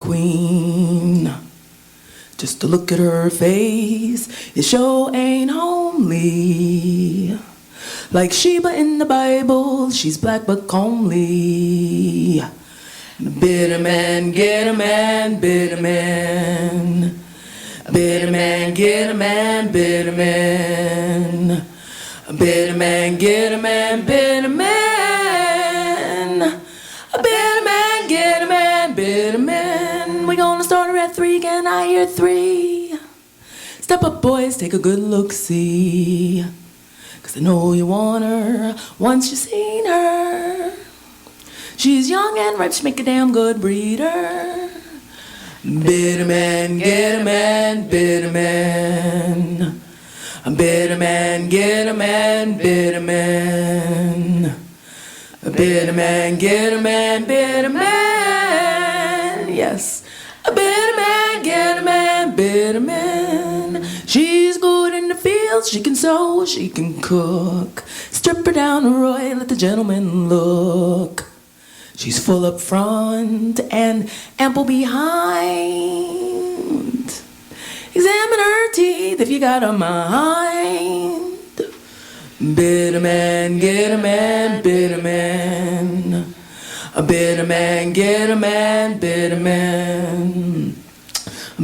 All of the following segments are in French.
queen. Just to look at her face, it sure ain't homely. Like Sheba in the Bible, she's black but comely. Bitter man, get a man, bitter man. Bitter man, get a man, bitter man. Bitter man, get a man, bitter man. A bitter man, get a man, bitter man. We gonna start her at 3, can I hear 3? Step up, boys, take a good look, see. 'Cause I know you want her once you've seen her. She's young and ripe, she make a damn good breeder. Bitter man, get a man, bitter man. A bitter man, get a man, bitter man. A bitter man, get a man, bitter man. Yes. A bitter man, get a man, bitter man. She's good in the fields, she can sew, she can cook. Strip her down, Roy, let the gentleman look. She's full up front and ample behind. Examine her teeth if you got a mind. Bitter man, get a man, bitter man. A bitter man, get a man, bitter man.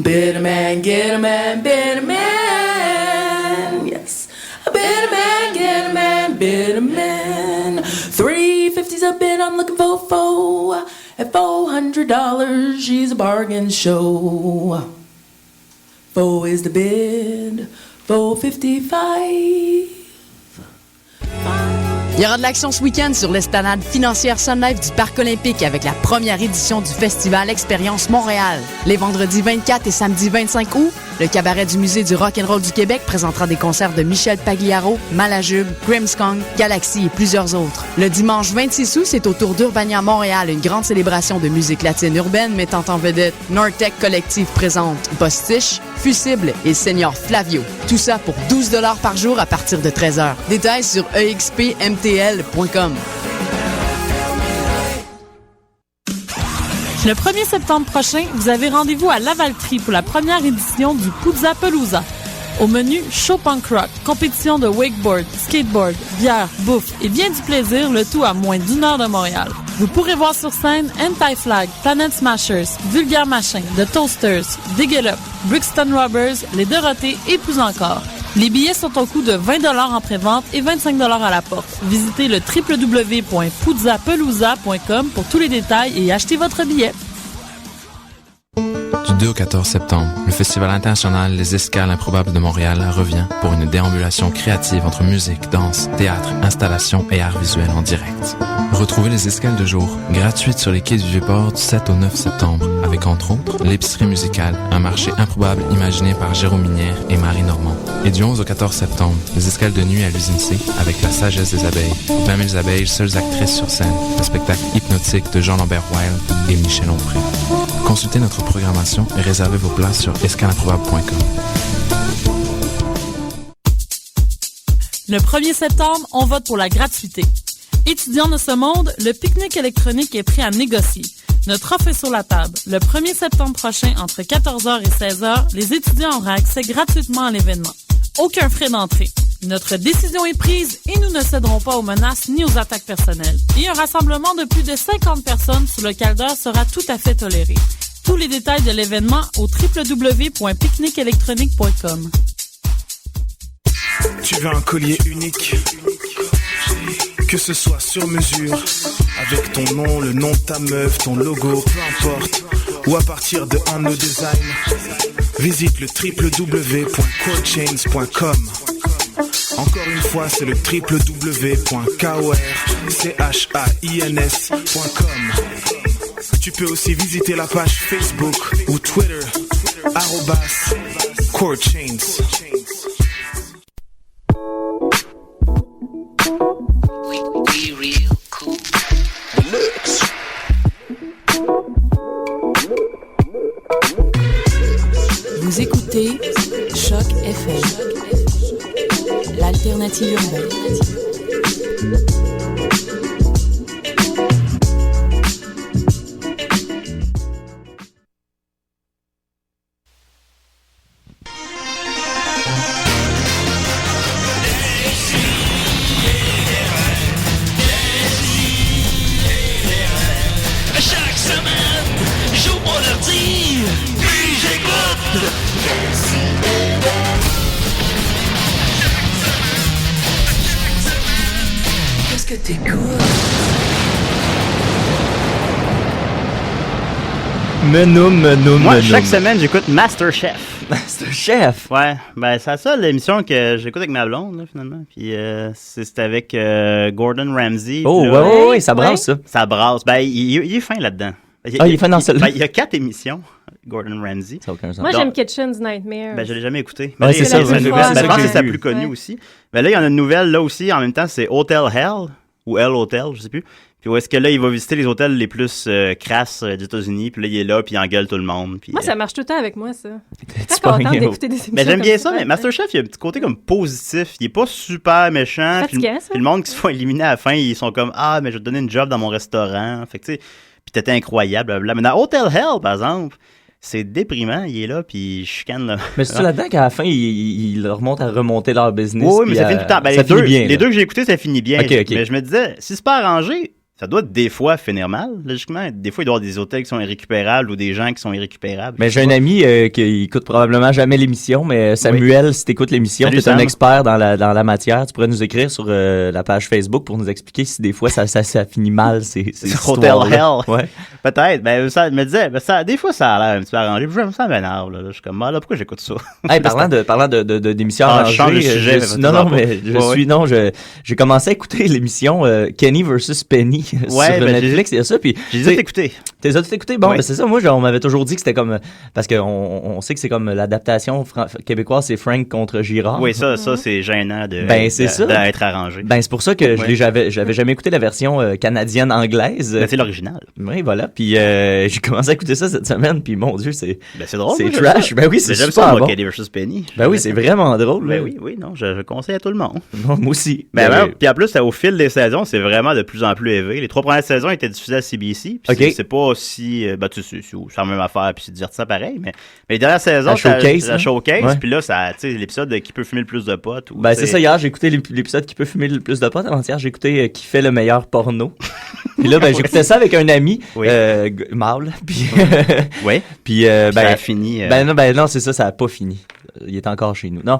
Bitter man, get a man, bitter man. Yes. A bitter man, get a man, bitter man. 350's a bid, I'm looking for foe. At $400, she's a bargain show. Foe is the bid, $455. Il y aura de l'action ce week-end sur l'esplanade financière Sun Life du Parc olympique avec la première édition du festival Expérience Montréal. Les vendredis 24 et samedi 25 août, le cabaret du Musée du rock'n'roll du Québec présentera des concerts de Michel Pagliaro, Malajube, Grimmskong, Galaxy et plusieurs autres. Le dimanche 26 août, c'est au tour d'Urbania Montréal, une grande célébration de musique latine urbaine mettant en vedette Nortec Collective présente Postiche, Fusible et Senior Flavio. Tout ça pour 12 $ par jour à partir de 13h. Détails sur expmtl.com. Le 1er septembre prochain, vous avez rendez-vous à Lavaltrie pour la première édition du Poudza Pelouza. Au menu, show punk rock, compétition de wakeboard, skateboard, bière, bouffe et bien du plaisir, le tout à moins d'1 heure de Montréal. Vous pourrez voir sur scène Anti-Flag, Planet Smashers, Vulgaire Machin, The Toasters, Dig It Up, Brixton Robbers, Les Dorothées et plus encore. Les billets sont au coût de 20 $ en pré-vente et 25 $ à la porte. Visitez le www.poudzapelouza.com pour tous les détails et achetez votre billet. Du 2 au 14 septembre, le Festival international Les Escales improbables de Montréal revient pour une déambulation créative entre musique, danse, théâtre, installation et art visuel en direct. Retrouvez les escales de jour, gratuites sur les quais du Vieux-Port du 7 au 9 septembre, avec entre autres l'épicerie musicale, un marché improbable imaginé par Jérôme Minière et Marie Normand. Et du 11 au 14 septembre, les escales de nuit à l'usine C, avec La Sagesse des Abeilles, 20 000 abeilles, seules actrices sur scène, un spectacle hypnotique de Jean-Lambert Wild et Michel Onfray. Consultez notre programmation et réservez vos places sur escaleimprobable.com. Le 1er septembre, on vote pour la gratuité. Étudiants de ce monde, le pique-nique électronique est prêt à négocier. Notre offre est sur la table. Le 1er septembre prochain, entre 14h et 16h, les étudiants auront accès gratuitement à l'événement. Aucun frais d'entrée. Notre décision est prise et nous ne céderons pas aux menaces ni aux attaques personnelles. Et un rassemblement de plus de 50 personnes sous le caldeur sera tout à fait toléré. Tous les détails de l'événement au www.picnicelectronique.com. Tu veux un collier unique, que ce soit sur mesure, avec ton nom, le nom de ta meuf, ton logo, peu importe, ou à partir de un de nos designs, visite le www.corechains.com. Encore une fois, c'est le www.corechains.com. Tu peux aussi visiter la page Facebook ou Twitter, @corechains. Vous écoutez Choc FM, l'alternative urbaine. Moi, chaque semaine, j'écoute MasterChef. MasterChef? Ouais, ben c'est ça l'émission que j'écoute avec ma blonde, là, finalement. Puis c'est avec Gordon Ramsay. Oh, là, ouais, ça brasse, ça. Ça brasse. Ben, il est fin là-dedans. Il est fin dans celle-là? Il y a 4 émissions, Gordon Ramsay. Ça n'a aucun sens. Moi, j'aime Kitchen's Nightmare. Ben, je l'ai jamais écouté. Ouais, c'est ça. Je pense que c'est sa plus connue Ouais. aussi. Ben là, il y en a une nouvelle, là aussi, en même temps, c'est Hotel Hell, ou Hell Hotel, je sais plus. Puis où est-ce que là, il va visiter les hôtels les plus crasses des États-Unis, puis là, il est là, puis il engueule tout le monde. Puis, Moi, ça marche tout le temps avec moi, ça. Je suis Tu pas contente pognes, d'écouter des émissions. Ben, j'aime bien comme ça, mais Masterchef, il y a un petit côté comme positif. Il est pas super méchant. Puis Fatigant, ça. puis le monde qui se font éliminer à la fin, ils sont comme « Ah, mais je vais te donner une job dans mon restaurant. » Fait que tu sais, puis t'étais incroyable. Blablabla. Mais dans Hotel Hell, par exemple, c'est déprimant. Il est là, puis il chicane là. Mais c'est là-dedans qu'à la fin, il leur monte à remonter leur business. Oui, mais puis ça finit tout le temps. Ben, ça finit bien, les là. deux que j'ai écoutés, ça finit bien. Ok, ok. Mais je me disais, si c'est pas arrangé, ça doit des fois finir mal, logiquement. Des fois, il doit y avoir des hôtels qui sont irrécupérables ou des gens qui sont irrécupérables. Mais j'ai un ami qui écoute probablement jamais l'émission, mais Samuel, si t'écoutes l'émission, Salut, t'es un Sam. expert dans la matière, tu pourrais nous écrire sur la page Facebook pour nous expliquer si des fois ça finit mal, ces Hotel histoires-là. Hell. Ouais. Peut-être. Ben, ça me disait, ben, ça, des fois, ça a l'air un petit peu arrangé. Puis ça m'énerve, là. Je suis comme, ah, là, pourquoi j'écoute ça? Hey, parlant d'émissions Ah, arrangées, je change de sujet, mais non, faites-en mais j'ai commencé à écouter l'émission Kenny versus Penny sur ben, Netflix, il y a ça, puis J'ai dit écouté. t'es tout écouté? Bon, Oui. ben c'est ça, moi, on m'avait toujours dit que c'était comme, parce qu'on sait que c'est comme l'adaptation québécoise, c'est Frank contre Girard. Oui, ça, c'est gênant C'est ça. d'être arrangé. Ben, c'est pour ça que Ouais. j'avais jamais écouté la version canadienne-anglaise. Ben, c'est l'original. Oui, voilà. Puis j'ai commencé à écouter ça cette semaine, puis mon Dieu, c'est Ben, c'est drôle. c'est moi, j'aime trash. ça. Ben oui, c'est Mais j'aime super ça, moi, bon. Kenny versus Penny. Ben oui, c'est vraiment drôle. Ben là. oui, non, je conseille à tout le monde. Non, moi aussi. Ben, puis en plus, au fil des saisons, c'est vraiment de plus en plus élevé. Les 3 premières saisons étaient diffusées à CBC. Puis Ok. c'est pas aussi. Ben, tu sais, c'est la même affaire, puis c'est divertissant pareil. Mais les dernières saisons, La showcase, la là. showcase. Ouais. Puis là, ça, tu sais, l'épisode de Qui peut fumer le plus de potes. ou, Ben, tu c'est sais, ça, hier, j'ai écouté l'épisode qui peut fumer le plus de potes. Avant-hier, j'ai écouté Qui fait le meilleur porno. Puis là, ben, j'écoutais ça avec un ami, Oui. mâle. Puis, Ouais. puis Ça a ben, fini. ben non, c'est ça, ça a pas fini. Il est encore chez nous. Non.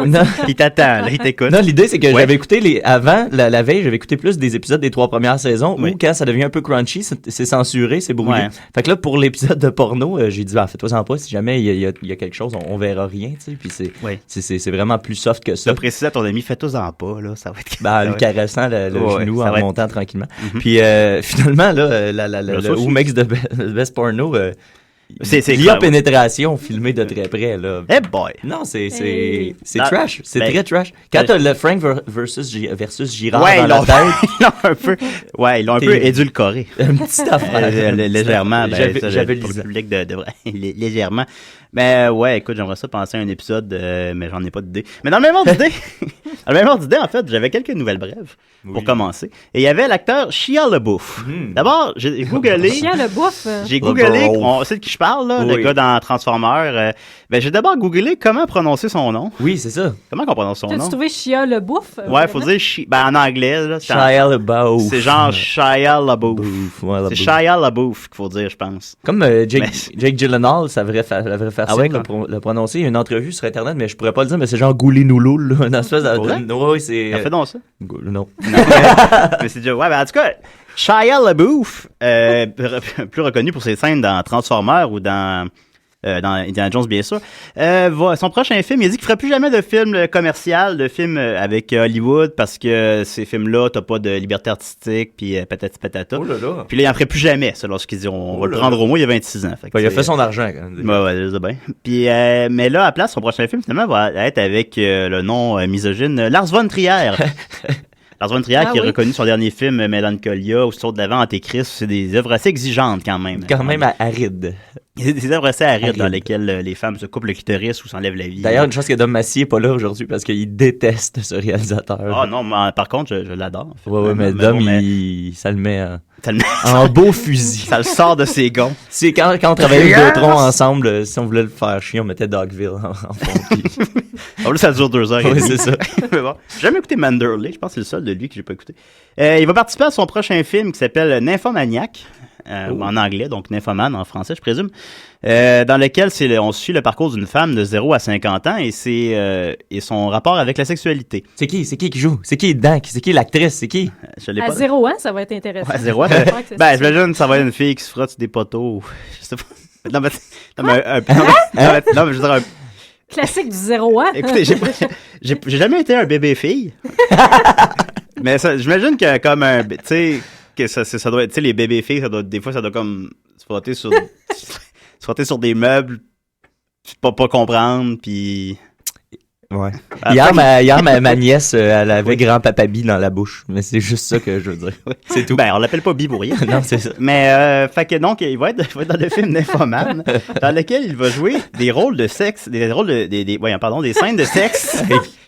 Non. Il t'attend, là, il t'écoute. Non, l'idée, c'est que Ouais. j'avais écouté avant, la veille, j'avais écouté plus des épisodes des 3 premières saisons Oui. où, quand ça devient un peu crunchy, c'est censuré, c'est brouillé. Ouais. Fait que là, pour l'épisode de porno, j'ai dit, fais-toi-en pas, si jamais il y a quelque chose, on verra rien, tu sais. Puis Oui. c'est vraiment plus soft que Tu ça. as précisé à ton ami, fais-toi-en pas, là, ça va être. Ben, en ça lui va être- caressant le Ouais, genou ça en va être- montant tranquillement. Mhm. Puis finalement, là, le ça aussi. Who Makes the Best Porno, C'est il y a clair, pénétration filmée de très près, là. Eh boy! Non, c'est Hey. Ah, trash. C'est ben, très trash. Quand t'as le Frank versus Girard Ouais, dans ils la l'ont tête, ils l'ont un peu, ouais, ils l'ont un T'es- peu édulcoré. une petite affaire. Légèrement, ben, ça, J'avais pour le lisant. public de vrai, légèrement. Mais ouais, écoute, j'aimerais ça penser à un épisode, mais j'en ai pas d'idée. Mais dans le même ordre d'idée, dans le même ordre d'idée, en fait, j'avais quelques nouvelles brèves pour commencer. Et il y avait l'acteur Shia LaBeouf. D'abord, j'ai googlé. Chien le bouffe. J'ai googlé, LaBeouf. on sait de qui je parle, là, le Oui. gars dans Transformers. Ben, j'ai d'abord googlé comment prononcer son nom. Oui, c'est ça. Comment qu'on prononce son T'as-tu nom? trouvé Chia le bouffe? Ouais, faut dire ben, en anglais, là. Shia LaBeouf. C'est genre Shia LaBeouf. Ouais, C'est LaBeouf. Shia LaBeuf qu'il faut dire, je pense. Comme Jake Gyllenhaal, ça devrait faire Ah ça, ouais, le prononcer. Il y a une entrevue sur Internet, mais je pourrais pas le dire, mais c'est genre Goulinouloul, là, une espèce Pour vrai? Oui, c'est... Fais donc ça. Non. Mais c'est déjà, ouais, ben, en tout cas, Shia LaBeouf, plus reconnu pour ses scènes dans Transformers ou dans Indiana Jones, bien sûr, son prochain film, il a dit qu'il ferait plus jamais de film commercial, de film avec Hollywood, parce que ces films-là, t'as pas de liberté artistique, puis patati patata. Oh là là. Puis là, il en ferait plus jamais, ça, lorsqu'il dit on va le prendre au moins, il y a 26 ans. Fait que Ben, il a c'est- fait son argent, quand même. Ouais, je sais bien. Puis, mais là, à place, son prochain film, finalement, va être avec le nom misogyne Lars von Trier. Lars von Trier, Ah qui est oui. reconnu sur le dernier film Mélancolia ou Saut de l'avant, Antéchrist. C'est des œuvres assez exigeantes, quand même. Quand même aride. Des œuvres assez arides Aride. dans lesquelles les femmes se coupent le clitoris ou s'enlèvent la vie. D'ailleurs, une chance que Dom Massier est pas là aujourd'hui parce qu'il déteste ce réalisateur. Ah non, mais, par contre, je l'adore. en fait. Ouais, mais bon, Dom, mais ça le met tellement- en beau fusil. ça le sort de ses gonds. C'est quand on travaillait le Gautron ensemble, si on voulait le faire chier, on mettait Dogville en fond. puis- En plus, ça dure 2 heures. et Oui, demie. c'est ça. Mais bon, j'ai jamais écouté Manderley. Je pense que c'est le seul de lui que j'ai pas écouté. Il va participer à son prochain film qui s'appelle Nymphomaniac. en anglais, donc Nymphoman en français, je présume, dans lequel on suit le parcours d'une femme de 0 à 50 ans et son rapport avec la sexualité. C'est qui qui joue? C'est qui dedans? C'est qui l'actrice? C'est qui? Je l'ai À pas. 0 ans, ça va être intéressant. Ouais, 0 ans. J'imagine que ça va être une fille qui se frotte sur des poteaux. Je sais pas. Non, mais je veux dire, Classique du 0 ans. écoutez, j'ai jamais été un bébé-fille. Mais j'imagine que comme un... Tu sais, que ça doit être... Tu sais, les bébés-filles, des fois, ça doit comme se frotter sur des meubles, puis pas comprendre, puis... Ouais. Hier, ma nièce, elle avait grand-papa Bi dans la bouche. Mais c'est juste ça que je veux dire. C'est tout. Ben, on l'appelle pas Bi pour rien. Non, c'est ça. Mais, fait que donc, il va être dans le film Nymphoman, dans lequel il va jouer des rôles de sexe, des scènes de sexe.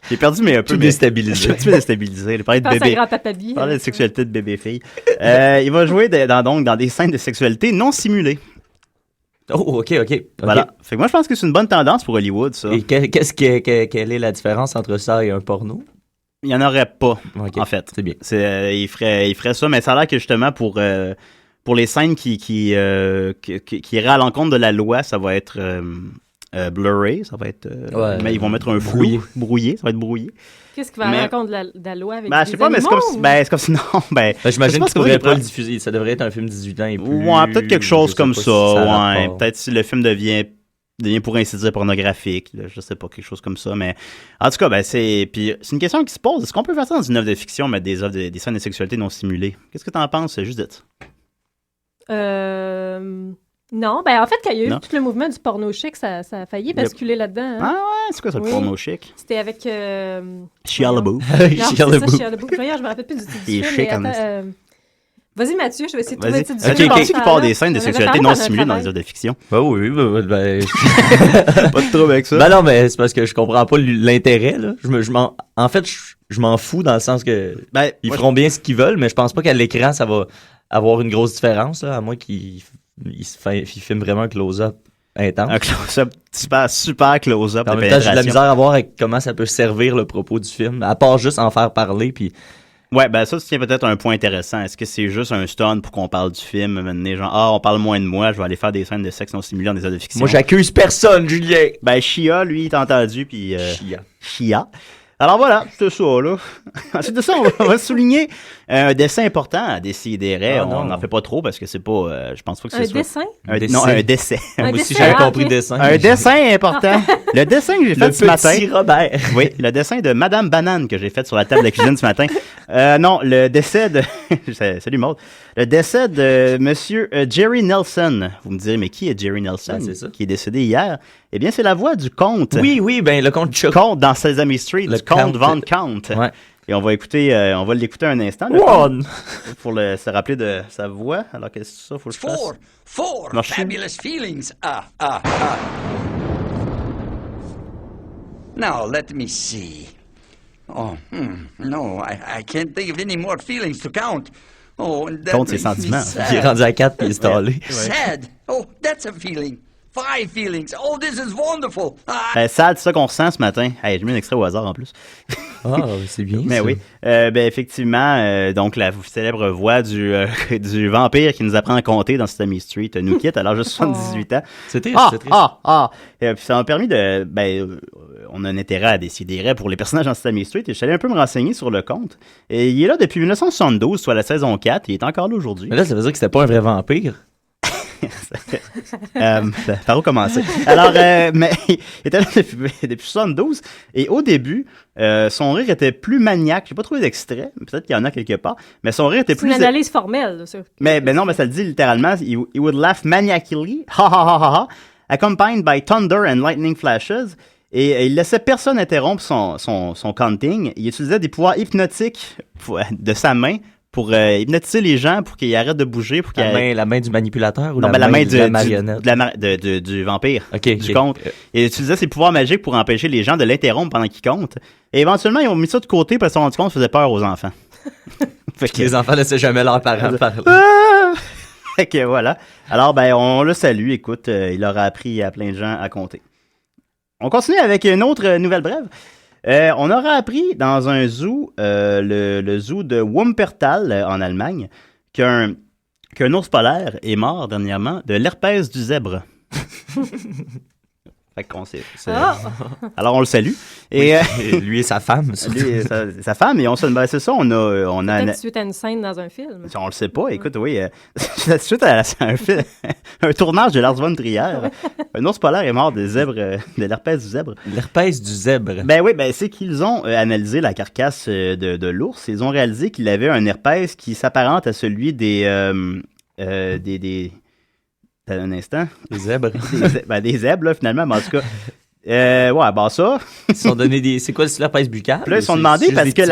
J'ai perdu, mais un peu. Déstabilisé. Je suis un petit peu déstabilisé. Il parlait de bébé. Il parlait de sexualité de bébé-fille. Il va jouer dans des scènes de sexualité non simulées. Oh, OK. Voilà. Fait que moi, je pense que c'est une bonne tendance pour Hollywood, ça. Et quelle est la différence entre ça et un porno? Il n'y en aurait pas, Okay. en fait. C'est bien. Il ferait ça, mais ça a l'air que justement, pour les scènes qui iraient à l'encontre de la loi, ça va être blurry, ça va être... mais ils vont mettre un flou. Brouillé, ça va être brouillé. Qu'est-ce qui va à l'encontre de la loi avec je sais pas, mais c'est comme si... Non, j'imagine que tu pourrais pas le diffuser. Ça devrait être un film 18 ans et plus. Ouais, peut-être quelque chose comme ça. Ouais, pas. peut-être si le film devient pour ainsi dire pornographique, là, je sais pas, quelque chose comme ça, mais en tout cas, puis c'est une question qui se pose, est-ce qu'on peut faire ça dans une œuvre de fiction, mettre des scènes de sexualité non simulées? Qu'est-ce que t'en penses, Judith? Non, en fait, quand il y a eu tout le mouvement du porno chic, ça a failli basculer là-dedans. Hein? Ah ouais, c'est quoi ça, le porno chic? C'était avec... Shia LaBeouf. Shia LaBeouf. Voyons, je me rappelle plus du titre du film. Chic en Vas-y, Mathieu, je vais essayer de trouver le titre du film. film. Qui parle des scènes de sexualité non simulées dans les œuvres de fiction? Oui. Pas de trouble avec ça. Ben non, mais c'est parce que je comprends pas l'intérêt, là. En fait, je m'en fous dans le sens que ils feront bien ce qu'ils veulent, mais je pense pas qu'à l'écran, ça va avoir une grosse différence, là, à moins qu'ils filment vraiment un close-up intense. Un close-up, super close-up. En même temps, j'ai de la misère à voir avec comment ça peut servir le propos du film, à part juste en faire parler, puis... Ouais, ça tient peut-être un point intéressant. Est-ce que c'est juste un stunt pour qu'on parle du film, maintenant, genre, on parle moins de moi, je vais aller faire des scènes de sexe non simulées dans des œuvres de fiction. Moi, j'accuse personne, Julien! Shia, lui, il t'a entendu, puis... Shia. Alors voilà, c'est ça, là. Ensuite de ça, on va souligner un dessin important à Décideret. On n'en fait pas trop parce que c'est pas... je pense pas que c'est... Un dessin? Non, un décès. Moi aussi, j'avais compris dessin. Un dessin important. Le dessin que j'ai fait ce matin... Le petit Robert. Oui, le dessin de Madame Banane que j'ai fait sur la table de cuisine ce matin. Non, le décès de... Salut, Maud. Le décès de Monsieur Jerry Nelson. Vous me direz, mais qui est Jerry Nelson? C'est ça. Qui est décédé hier. Eh bien, c'est la voix du comte. Oui, le comte Chuck. Comte dans Sesame Street, le comte Von Count. Ouais. Et on va l'écouter un instant. Pour se rappeler de sa voix. Alors, qu'est-ce que ça? Faut que je fasse? Four fabulous feelings. Now, let me see. Oh, no, I can't think of any more feelings to count. Oh, and that compte ses sentiments. Il est rendu à 4 puis il est stallé. Sad. Oh, that's a feeling. 5 feelings. Oh, this is wonderful. Sad, c'est ça qu'on ressent ce matin. Hey, j'ai mis un extrait au hasard en plus. C'est bien. Mais ça. oui. Effectivement, donc la célèbre voix du vampire qui nous apprend à compter dans Sesame Street nous quitte à l'âge de 78 ans. C'est triste. Puis ça m'a permis de... on a un intérêt à décider pour les personnages dans Sesame Street et je suis allé un peu me renseigner sur le compte. Et il est là depuis 1972, soit la saison 4, et il est encore là aujourd'hui. Mais là, ça veut dire que c'était pas un vrai vampire. Par où commencer? Alors, mais il était là depuis 72 et au début, son rire était plus maniaque. J'ai pas trouvé d'extrait, peut-être qu'il y en a quelque part, mais son rire était plus... C'est une analyse formelle, là, ça. Mais non, mais ça le dit littéralement. He would laugh maniacally, ha ha ha ha ha, accompanied by thunder and lightning flashes. Et il laissait personne interrompre son counting. Il utilisait des pouvoirs hypnotiques de sa main pour hypnotiser les gens, pour qu'ils arrêtent de bouger. Pour la main du manipulateur ou non, la main de la marionnette? Du vampire, du comte. Il utilisait ses pouvoirs magiques pour empêcher les gens de l'interrompre pendant qu'il compte. Et éventuellement, ils ont mis ça de côté parce qu'ils se sont rendus compte que ça faisait peur aux enfants. Les enfants ne laissaient jamais leurs parents parler. Fait que voilà. Alors, on le salue. Écoute, il aura appris à plein de gens à compter. On continue avec une autre nouvelle brève. On aura appris dans un zoo, le zoo de Wuppertal en Allemagne, qu'un qu'un ours polaire est mort dernièrement de l'herpès du zèbre. Fait qu'on sait. Alors, on le salue. Et, lui et sa femme. Lui et sa femme, et c'est ça, on a Peut-être suite à une scène dans un film. On le sait pas, écoute, oui. Suite à un tournage de Lars von Trier, un ours polaire est mort de l'herpès du zèbre. L'herpès du zèbre? Ben oui, c'est qu'ils ont analysé la carcasse de l'ours. Ils ont réalisé qu'il avait un herpès qui s'apparente à celui des un instant. Des zèbres. Des zèbres, là, finalement, mais en tout cas. Ça. Ils se sont donné c'est quoi l'herpès buccal? Puis là, ils se sont demandé parce que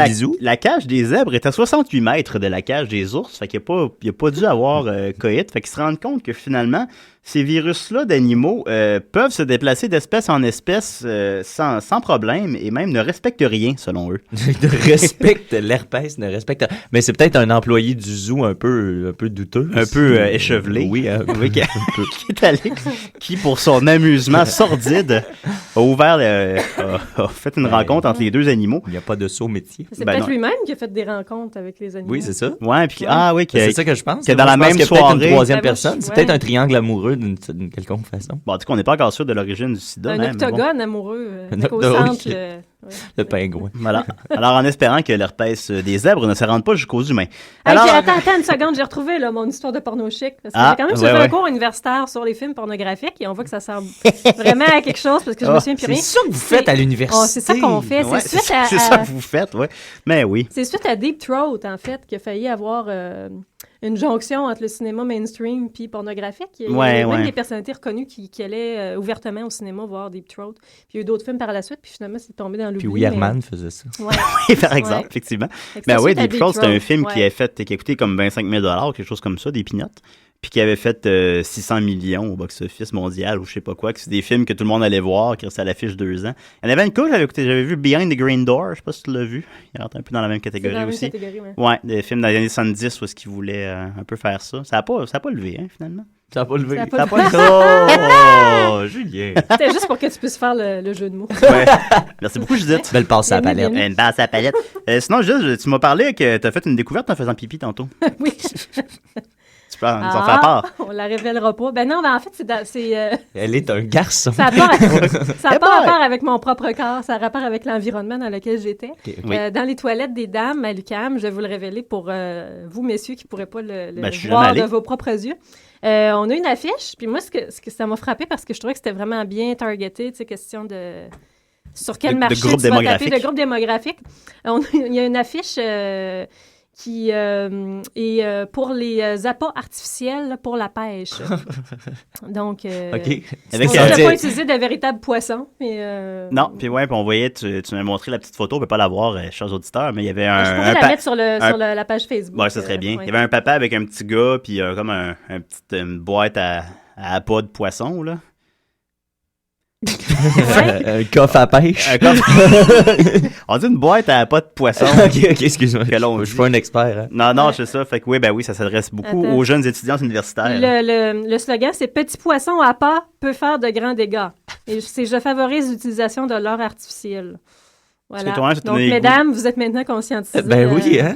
la cage des zèbres est à 68 mètres de la cage des ours. Fait qu'il n'y a pas dû avoir coït. Fait qu'ils se rendent compte que finalement, ces virus-là d'animaux peuvent se déplacer d'espèce en espèce sans problème et même ne respectent rien, selon eux. L'herpès ne respecte. Mais c'est peut-être un employé du zoo un peu douteux. Un peu échevelé. Oui, qui, pour son amusement sordide, a fait une rencontre entre les deux animaux. Il n'y a pas de saut métier. C'est peut-être lui-même qui a fait des rencontres avec les animaux. Oui, c'est ça. Ouais, puis c'est ça que je pense. Que dans la même soirée, une troisième personne, c'est peut-être un triangle amoureux d'une quelconque façon. Bon, en tout cas, on n'est pas encore sûr de l'origine du sida. Un octogone amoureux au centre. Le pingouin. Voilà. Alors, en espérant que l'herpès des zèbres ne se rende pas jusqu'aux humains. Alors, attends une seconde, j'ai retrouvé mon histoire de porno chic. Parce que j'ai quand même fait un cours universitaire sur les films pornographiques et on voit que ça sert vraiment à quelque chose parce que je me souviens plus rien. C'est ça que vous faites à l'université. C'est ça qu'on fait. C'est ça que vous faites, oui. Mais oui. C'est suite à Deep Throat, en fait, qu'il a failli avoir une jonction entre le cinéma mainstream puis pornographique. Il y a même des personnalités reconnues qui allaient ouvertement au cinéma voir Deep Throat. Puis il y a eu d'autres films par la suite, puis finalement, c'est tombé dans l'oubli. Puis Weirman faisait ça. Oui, par exemple, effectivement. Mais oui, Deep Throat, c'était un film qui a coûté comme 25 000 $, quelque chose comme ça, des pinottes. Puis qui avait fait 600 millions au box-office mondial ou je sais pas quoi, que c'est des films que tout le monde allait voir, qui restaient à l'affiche 2 ans. Il y en avait une couple, j'avais vu Behind the Green Door, je sais pas si tu l'as vu. Il rentre un peu dans la même catégorie dans aussi. Ouais, des films dans les années 70 où est-ce qu'ils voulaient un peu faire ça. Ça a pas levé, hein, finalement. Ça n'a pas levé. Oh, Julien. C'était juste pour que tu puisses faire le jeu de mots. Ouais. Merci beaucoup, Judith. Belle passe à la palette. Une passe à la palette. Sinon, Judith, tu m'as parlé que tu as fait une découverte en faisant pipi tantôt. Oui. Tu peux nous en faire part. On la révélera pas. Ben non, en fait, c'est Elle est un garçon. Ça n'a pas rapport avec mon propre corps, ça a rapport avec l'environnement dans lequel j'étais. Okay. Dans les toilettes des dames à l'UQAM, je vais vous le révéler pour vous, messieurs, qui ne pourrez pas le voir de vos propres yeux. On a une affiche, puis moi, ce que ça m'a frappé parce que je trouvais que c'était vraiment bien targeté, tu sais, question de sur quel marché tu vas taper, de groupe démographique. Il y a une affiche qui est pour les appâts artificiels pour la pêche. Donc, OK. on n'a pas utilisé de véritables poissons. Mais, non, puis puis on voyait, tu m'as montré la petite photo, on ne peut pas la voir, chers auditeurs, mais il y avait un... Je pourrais la mettre sur la page Facebook. Oui, ça serait bien. Il y avait un papa avec un petit gars, puis comme une boîte à appâts de poisson, là. Un coffre à pêche. On dit une boîte à pas de poisson. OK, excuse-moi. Je suis pas un expert. Hein. Non, c'est ça. Fait que oui, ça s'adresse beaucoup aux jeunes étudiants universitaires. Le slogan, c'est « Petit poisson à pas peut faire de grands dégâts ». Et c'est « Je favorise l'utilisation de l'or artificiel ». Voilà. Donc, mesdames, vous êtes maintenant conscientisées. Ben oui, hein?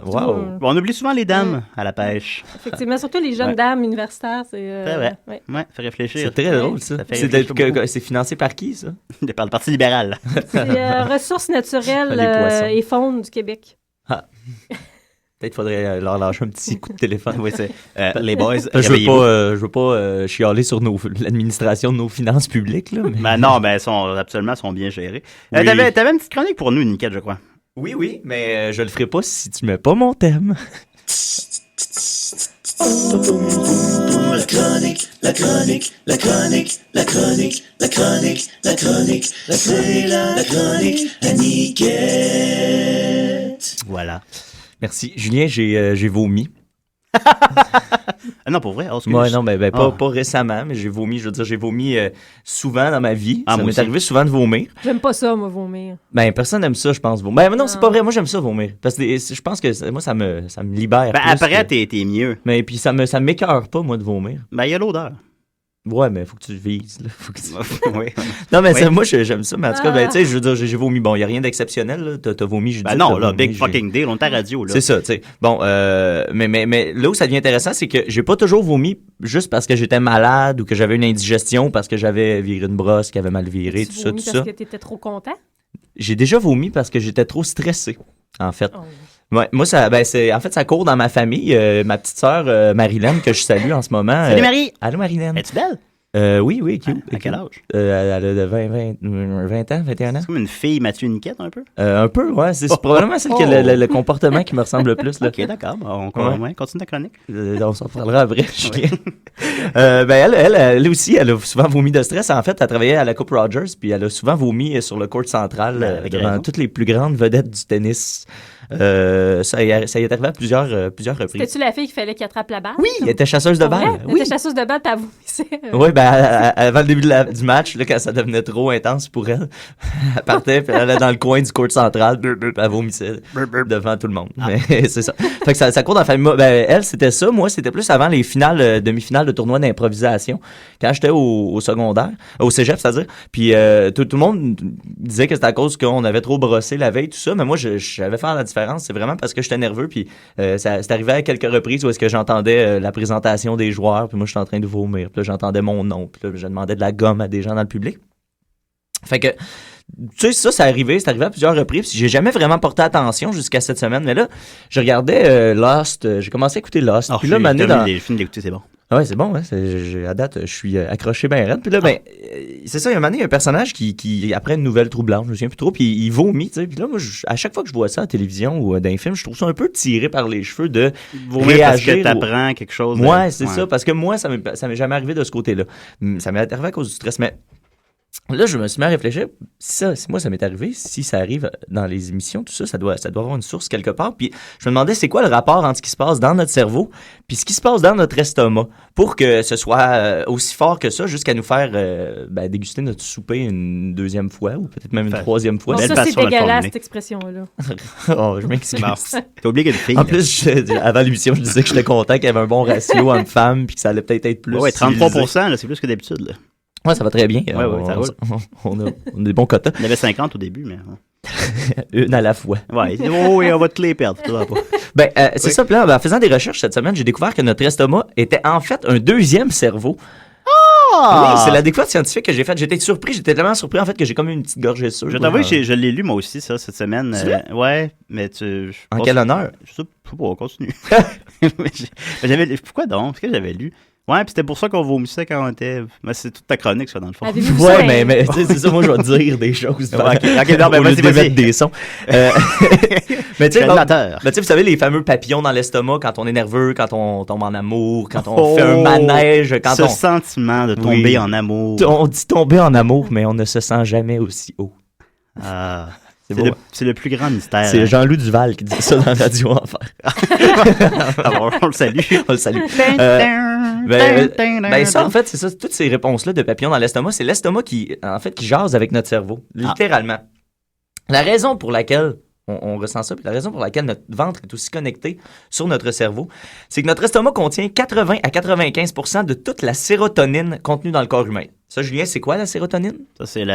Wow. On oublie souvent les dames à la pêche. Effectivement, surtout les jeunes dames universitaires. C'est vrai. Ouais, fait réfléchir. C'est très drôle, ça. C'est financé par qui, ça? Par le Parti libéral. C'est Ressources naturelles et Faune du Québec. Ah. Peut-être faudrait leur lâcher un petit coup de téléphone. Oui, c'est les boys. Je veux pas chialer sur l'administration de nos finances publiques. Là, mais... non, elles sont bien gérées. Oui. T'avais une petite chronique pour nous, Niquette, je crois. Oui, mais je le ferai pas si tu mets pas mon thème. La chronique, à Niquette. Voilà. Merci. Julien, j'ai vomi. Non, pour vrai? Ouais, non, pas récemment, mais j'ai vomi. Je veux dire, j'ai vomi souvent dans ma vie. Ça m'est arrivé souvent de vomir. J'aime pas ça, moi, vomir. Personne n'aime ça, je pense, vomir. Non, c'est pas vrai. Moi, j'aime ça, vomir. Parce que je pense que moi, ça me libère. Après, t'es mieux. Mais puis ça m'écœure pas, moi, de vomir. Il y a l'odeur. Ouais, mais faut que tu vises. Là. Faut que tu... oui. Non, mais moi, j'aime ça. Mais en tout cas, tu sais, je veux dire, j'ai vomi. Bon, il n'y a rien d'exceptionnel. Là. T'as vomi, je dis. Non, là, big fucking deal. On est à radio, là. C'est ça, tu sais. Bon, mais là où ça devient intéressant, c'est que j'ai pas toujours vomi juste parce que j'étais malade ou que j'avais une indigestion, parce que j'avais viré une brosse qui avait mal viré, tout ça, tout ça. Parce que t'étais trop content? J'ai déjà vomi parce que j'étais trop stressé, en fait. Ouais, moi, ça court dans ma famille. Ma petite sœur, Marilyn, que je salue en ce moment. Salut, Marie! Allô, Marilyn. Es-tu belle? Oui, cute. À quel âge? Elle a de 20 ans, 21 ans. C'est comme une fille Mathieu Niquette, un peu? Un peu, ouais. C'est probablement celle qui a le comportement qui me ressemble le plus. Là. OK, d'accord. On continue ta chronique. On s'en parlera après. Elle aussi, elle a souvent vomi de stress. En fait, elle travaillait à la Coupe Rogers, puis elle a souvent vomi sur le court central devant toutes les plus grandes vedettes du tennis. Ça y est arrivé à plusieurs reprises. C'était-tu la fille qu'il fallait qu'elle attrape la balle? Oui, elle était chasseuse de balles. Elle était chasseuse de balles, puis elle vomissait. Oui, avant le début du match, là, quand ça devenait trop intense pour elle, elle partait, puis elle allait dans le coin du court central, elle vomissait devant tout le monde. Mais c'est ça. Fait que ça court dans la famille. Elle, c'était ça. Moi, c'était plus avant les demi-finales de tournois d'improvisation. Quand j'étais au secondaire, au cégep, c'est-à-dire. Puis tout le monde disait que c'était à cause qu'on avait trop brossé la veille, tout ça. Mais moi, j'avais fait la différence. C'est vraiment parce que j'étais nerveux. Puis c'est arrivé à quelques reprises où est-ce que j'entendais la présentation des joueurs. Puis moi, j'étais en train de vomir. Puis là, j'entendais mon nom. Puis là, je demandais de la gomme à des gens dans le public. Fait que, tu sais, c'est arrivé à plusieurs reprises. J'ai jamais vraiment porté attention jusqu'à cette semaine. Mais là, je regardais Lost. J'ai commencé à écouter Lost. Puis là, les films d'écouter, c'est bon. Ouais, c'est bon, hein. À date, je suis accroché bien raide. Puis là, c'est ça, il y a un personnage qui après une nouvelle troublante, je me souviens plus trop, puis il vomit, tu sais. Puis là, moi, à chaque fois que je vois ça à la télévision ou dans un film, je trouve ça un peu tiré par les cheveux de vomir parce que t'apprends quelque chose. Ouais, c'est ça, parce que moi, ça m'est jamais arrivé de ce côté-là. Ça m'est arrivé à cause du stress, mais là, je me suis mis à réfléchir. Si moi, ça m'est arrivé, si ça arrive dans les émissions, tout ça, ça doit avoir une source quelque part. Puis je me demandais, c'est quoi le rapport entre ce qui se passe dans notre cerveau puis ce qui se passe dans notre estomac pour que ce soit aussi fort que ça jusqu'à nous faire déguster notre souper une deuxième fois ou peut-être même une troisième fois. Bon, ça, c'est dégueulasse, cette expression-là. Oh, je m'excuse. T'as oublié qu'il y a une fille. En plus, avant l'émission, je disais que j'étais content qu'il y avait un bon ratio homme-femme puis que ça allait peut-être être plus. Ouais, 33%, là, c'est plus que d'habitude, là. Ouais, ça va très bien. Ouais, ça roule. On a des bons quotas. Il y avait 50 au début, mais... Une à la fois. Ouais, on va te les perdre. C'est ça. Puis là, en faisant des recherches cette semaine, j'ai découvert que notre estomac était en fait un deuxième cerveau. Oui, c'est la découverte scientifique que j'ai faite. J'étais tellement surpris en fait que j'ai comme une petite gorgée sûre. Je t'avoue que je l'ai lu moi aussi, ça, cette semaine. Ouais, mais en quel honneur? Je sais pas, on continue. Pourquoi donc? Parce que j'avais lu. Ouais, puis c'était pour ça qu'on vomissait quand on était... Mais c'est toute ta chronique, ça, dans le fond. Ouais, mais c'est ça, moi, je vais te dire des choses. Au lieu de mettre des sons. Mais tu sais, vous savez, les fameux papillons dans l'estomac quand on est nerveux, quand on tombe en amour, quand on fait un manège, ce sentiment de tomber en amour. On dit tomber en amour, mais on ne se sent jamais aussi haut. Ah... C'est le plus grand mystère. C'est Jean-Loup Duval qui dit ça dans Radio Enfer. On le salue. On le salue. Ça, en fait, c'est ça. Toutes ces réponses-là de papillons dans l'estomac, c'est l'estomac qui jase avec notre cerveau. Littéralement. La raison pour laquelle on ressent ça, puis la raison pour laquelle notre ventre est aussi connecté sur notre cerveau, c'est que notre estomac contient 80 à 95% de toute la sérotonine contenue dans le corps humain. Ça, Julien, c'est quoi la sérotonine? Ça, c'est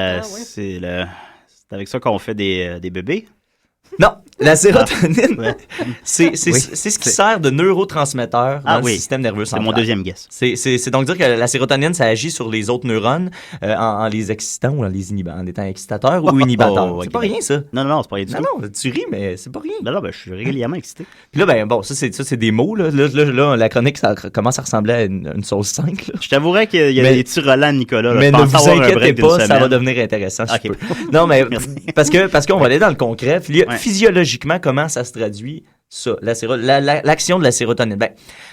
avec ça qu'on fait des bébés? Non, la sérotonine, c'est ce qui sert de neurotransmetteur dans le système nerveux central. C'est mon deuxième guess. C'est donc dire que la sérotonine, ça agit sur les autres neurones en les excitant ou en les inhibant, en étant excitateur ou inhibateur. C'est pas rien, ça. Non, c'est pas rien du tout. Non, tu ris, mais c'est pas rien. Non, je suis régulièrement excité. Puis là, ça, c'est des mots, là. Là, la chronique, ça commence à ressembler à une sauce 5, là. Je t'avouerais qu'il y a des petits relents de Nicolas. Là, mais ne vous inquiétez pas, ça va devenir intéressant. Si je peux. Non, mais parce qu'on va aller dans le concret. Physiologiquement, comment ça se traduit, ça, l'action de la sérotonine?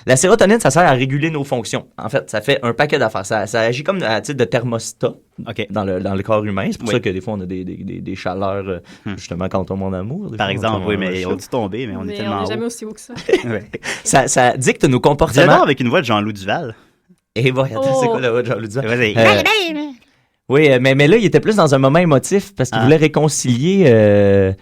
La sérotonine, ça sert à réguler nos fonctions. En fait, ça fait un paquet d'affaires. Ça agit comme à titre de thermostat dans le corps humain. C'est pour ça que des fois, on a des chaleurs, justement, quand on tombe en amour. Par exemple, mais on dit tomber, mais on est tellement haut. On n'est jamais aussi haut que ça. Ça dicte nos comportements. J'adore avec une voix de Jean-Loup Duval. Et voilà, c'est quoi la voix de Jean-Loup Duval? Oui, mais là, il était plus dans un moment émotif parce qu'il voulait réconcilier...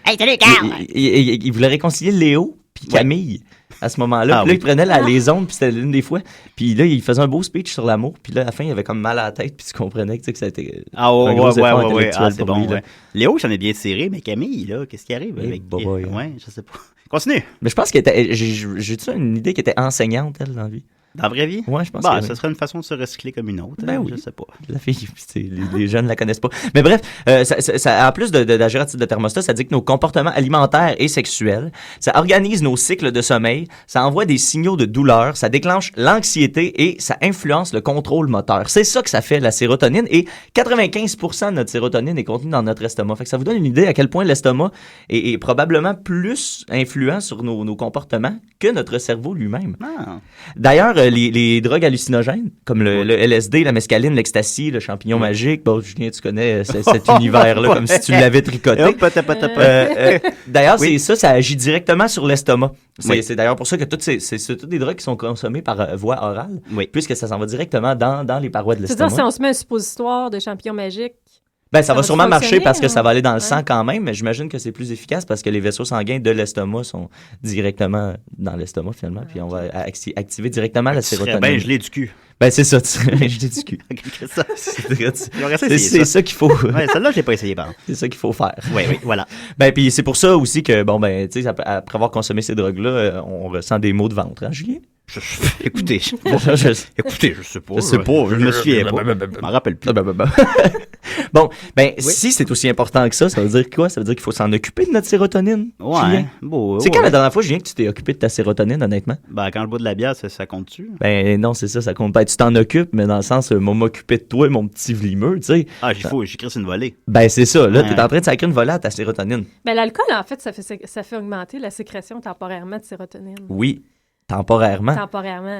Hey, salut, Carl! Il voulait réconcilier Léo puis Camille. à ce moment-là. Puis là, il prenait les ondes, puis c'était l'une des fois. Puis là, il faisait un beau speech sur l'amour. Puis là, à la fin, il avait comme mal à la tête, puis tu comprenais que ça a été un gros effort intellectuel pour lui. Ouais. Léo, j'en ai bien tiré, mais Camille, là, qu'est-ce qui arrive avec... Ouais, je sais pas. Continue. Mais je pense j'ai-tu une idée qu'elle était enseignante, elle, dans la vie? Dans la vraie vie? Ouais, je pense que ça serait une façon de se recycler comme une autre. Oui. Je sais pas. La fille, les jeunes la connaissent pas. Mais bref, ça, en plus d'agir à titre de thermostat, ça dit que nos comportements alimentaires et sexuels, ça organise nos cycles de sommeil, ça envoie des signaux de douleur, ça déclenche l'anxiété et ça influence le contrôle moteur. C'est ça que ça fait, la sérotonine. Et 95% de notre sérotonine est contenue dans notre estomac. Fait que ça vous donne une idée à quel point l'estomac est probablement plus influent sur nos comportements que notre cerveau lui-même. Ah. D'ailleurs, les drogues hallucinogènes, comme le LSD, la mescaline, l'ecstasy, le champignon magique, bon, Julien, tu connais cet univers-là comme si tu l'avais tricoté. D'ailleurs, ça agit directement sur l'estomac. C'est d'ailleurs pour ça que c'est toutes des drogues qui sont consommées par voie orale, puisque ça s'en va directement dans les parois de l'estomac. C'est-à-dire, si on se met un suppositoire de champignon magique, ça va sûrement marcher parce que ça va aller dans le sang quand même, mais j'imagine que c'est plus efficace parce que les vaisseaux sanguins de l'estomac sont directement dans l'estomac finalement, puis on va activer directement la sérotonine. Ben gelé du cul. C'est ça, tu serais gelé du cul. C'est ça qu'il faut. Ouais, celle-là, je l'ai pas essayé, par exemple. C'est ça qu'il faut faire. Oui, voilà. Puis c'est pour ça aussi que, tu sais, après avoir consommé ces drogues-là, on ressent des maux de ventre, hein, Julien? Écoutez, je sais pas. Je me souviens pas. Je m'en rappelle plus. Bon, si c'est aussi important que ça veut dire quoi? Ça veut dire qu'il faut s'en occuper de notre sérotonine. Ouais. C'est quand la dernière fois, Julien, que tu t'es occupé de ta sérotonine, honnêtement? Quand je bois de la bière, ça compte-tu? Non, c'est ça compte pas. Tu t'en occupes, mais dans le sens, m'occuper de toi, mon petit vlimeux, tu sais. Ah, j'écris une volée. C'est ça. Là, t'es en train de sacrer une volée à ta sérotonine. L'alcool, en fait, ça fait augmenter la sécrétion temporairement de sérotonine. Oui. Temporairement.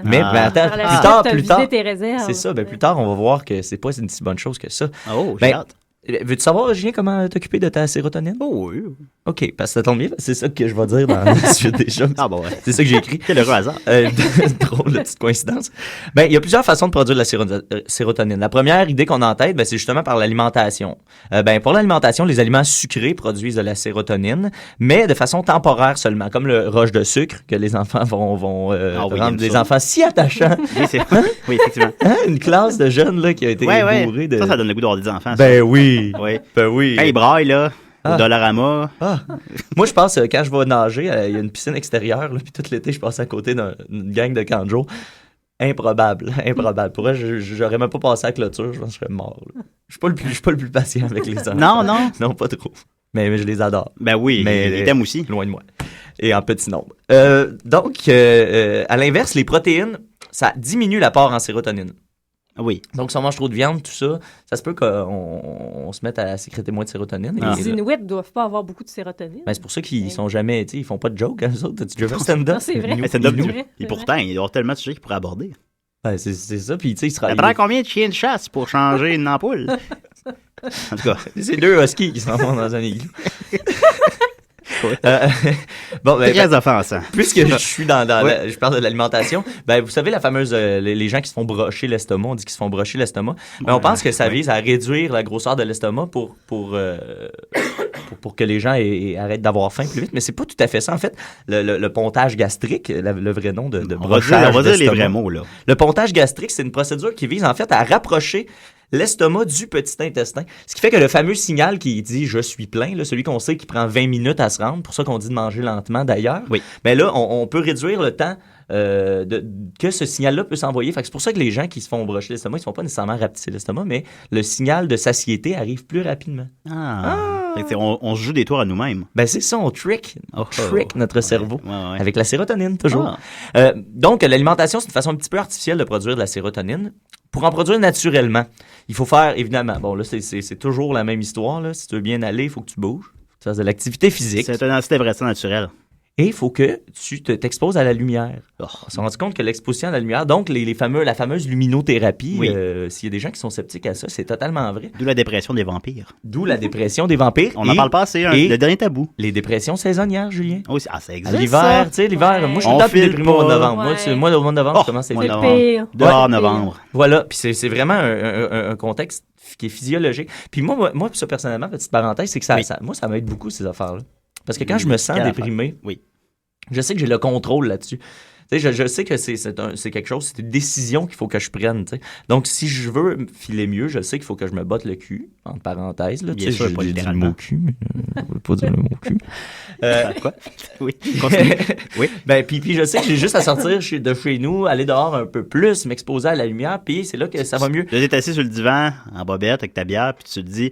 Mais attends, plus tard. Tes réserves. C'est ça. Plus tard, on va voir que c'est pas une si bonne chose que ça. Oh, j'ai hâte. Veux-tu savoir, Julien, comment t'occuper de ta sérotonine? Oh oui. OK, parce que ça tombe bien, c'est ça que je vais dire dans la suite des choses. Ah bon, ouais. C'est ça que j'ai écrit. Quel heureux hasard. Drôle de petite coïncidence. Il y a plusieurs façons de produire de la sérotonine. La première idée qu'on a en tête, c'est justement par l'alimentation. Pour l'alimentation, les aliments sucrés produisent de la sérotonine, mais de façon temporaire seulement, comme le roche de sucre que les enfants vont rendre des enfants si attachants. Oui, effectivement. Une classe de jeunes là, qui a été bourrée de... Ça donne le goût d'avoir des enfants. Oui. Oui. Oui. Quand ils braillent, là, au Dollarama. Moi, je pense, quand je vais nager, il y a une piscine extérieure, puis tout l'été, je passe à côté d'une gang de camps de jour. Improbable. Pour vrai, j'aurais même pas passé à la clôture, je pense que je serais mort. Je suis pas le plus patient avec les enfants. Non. Non, pas trop. Mais je les adore. Oui, mais ils t'aiment aussi. Loin de moi. Et en petit nombre. Donc, à l'inverse, les protéines, ça diminue l'apport en sérotonine. Oui. Donc, si on mange trop de viande, tout ça, ça se peut qu'on se mette à sécréter moins de sérotonine. Les Inuits ne doivent pas avoir beaucoup de sérotonine. C'est pour ça qu'ils sont jamais, ils font pas de joke, eux autres. T'as-tu déjà vu stand-up? Non, c'est vrai. Et pourtant, il y a tellement de sujets qu'ils pourraient aborder. C'est ça, puis tu sais, il sera... Ça prend combien de chiens de chasse pour changer une ampoule? En tout cas. C'est 2 huskies qui s'en vont dans un igloo. Très offensant. Puisque je suis je parle de l'alimentation, vous savez la fameuse les gens qui se font brocher l'estomac, on dit qu'ils se font brocher l'estomac, mais on pense que ça vise à réduire la grosseur de l'estomac pour que les gens arrêtent d'avoir faim plus vite, mais c'est pas tout à fait ça en fait. Le pontage gastrique, le vrai nom de brochage. On va dire les vrais mots là. Le pontage gastrique, c'est une procédure qui vise en fait à rapprocher l'estomac du petit intestin. Ce qui fait que le fameux signal qui dit « je suis plein », là, celui qu'on sait qui prend 20 minutes à se rendre, pour ça qu'on dit de manger lentement d'ailleurs, mais là, on peut réduire le temps que ce signal-là peut s'envoyer. Fait que c'est pour ça que les gens qui se font brocher l'estomac, ils ne se font pas nécessairement rapetisser l'estomac, mais le signal de satiété arrive plus rapidement. On se joue des tours à nous-mêmes. C'est ça, on trick notre cerveau avec la sérotonine, toujours. Ah. Donc, l'alimentation, c'est une façon un petit peu artificielle de produire de la sérotonine. Pour en produire naturellement, il faut faire, évidemment, là, c'est toujours la même histoire, là. Si tu veux bien aller, il faut que tu bouges, tu fasses de l'activité physique. C'est un antidépresseur naturel. Et il faut que tu t'exposes à la lumière. On s'est rendu compte que l'exposition à la lumière, donc la fameuse luminothérapie, s'il y a des gens qui sont sceptiques à ça, c'est totalement vrai. D'où la dépression des vampires. On n'en parle pas assez, le dernier tabou. Les dépressions saisonnières, Julien. Oui, ça existe. À l'hiver, tu sais, l'hiver, moi je suis tout le temps déprimé au mois de novembre. Moi, au mois de novembre, je commence à être pire. Dehors novembre. Voilà, puis c'est vraiment un contexte qui est physiologique. Puis moi, ça personnellement, petite parenthèse, c'est que ça m'aide beaucoup ces affaires-là. Parce que quand je me sens déprimé, Je sais que j'ai le contrôle là-dessus. Tu sais, je sais que c'est quelque chose, c'est une décision qu'il faut que je prenne. Tu sais. Donc, si je veux me filer mieux, je sais qu'il faut que je me botte le cul, entre parenthèses. Là, bien sûr, pas j'ai dit le mot cul, mais je ne veux pas dire le mot cul. Quoi? Oui, continue. Oui. Ben, puis je sais que j'ai juste à sortir de chez nous, aller dehors un peu plus, m'exposer à la lumière, puis c'est là que ça va mieux. Là, t'es assis sur le divan, en bobette, avec ta bière, puis tu te dis...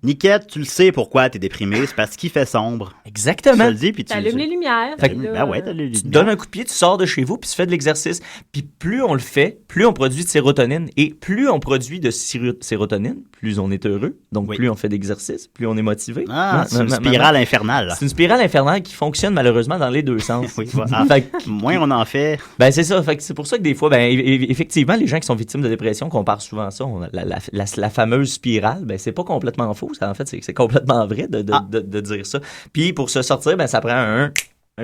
Niquette, tu le sais pourquoi t'es déprimé, c'est parce qu'il fait sombre. Exactement. Tu le dis, puis tu allumes les lumières. t'allumes les Tu te donnes un coup de pied, tu sors de chez vous, puis tu fais de l'exercice. Puis plus on le fait, plus on produit de sérotonine. Et plus on produit de sérotonine, plus on est heureux. Donc plus on fait d'exercice, plus on est motivé. Ah, c'est une spirale infernale. C'est une spirale infernale qui fonctionne malheureusement dans les deux sens. Oui, moins on en fait... Ben c'est ça. Fait que c'est pour ça que des fois, ben effectivement, les gens qui sont victimes de dépression comparent souvent ça. La fameuse spirale, ben c'est pas complètement faux. En fait, c'est complètement vrai de dire ça. Puis pour se sortir, ben ça prend un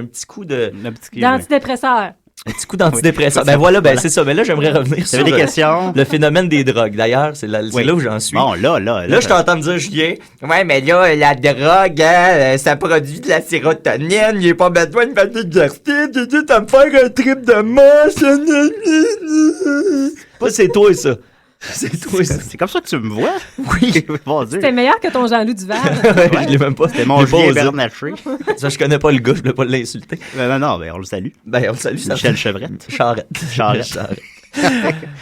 petit coup d'antidépresseur. Un petit coup d'antidépresseur. Ben voilà, ben c'est ça. Mais là, j'aimerais revenir sur le phénomène des drogues. D'ailleurs, c'est là où j'en suis. Bon, là, je t'entends me dire, Julien, ouais, mais là, la drogue, ça produit de la sérotonine. Il n'y a pas besoin de faire d'exercice. Tu dis, t'as me faire un trip de moche. C'est toi, ça. C'est comme ça que tu me vois? Oui. C'était meilleur que ton Jean-Loup Duval. Je l'ai même pas. C'était mon Julien Bernatchez. Ça, je connais pas le gars, je voulais pas l'insulter. Non, ben on le salue. Ben, on le salue. Michel Chevrette. Charette.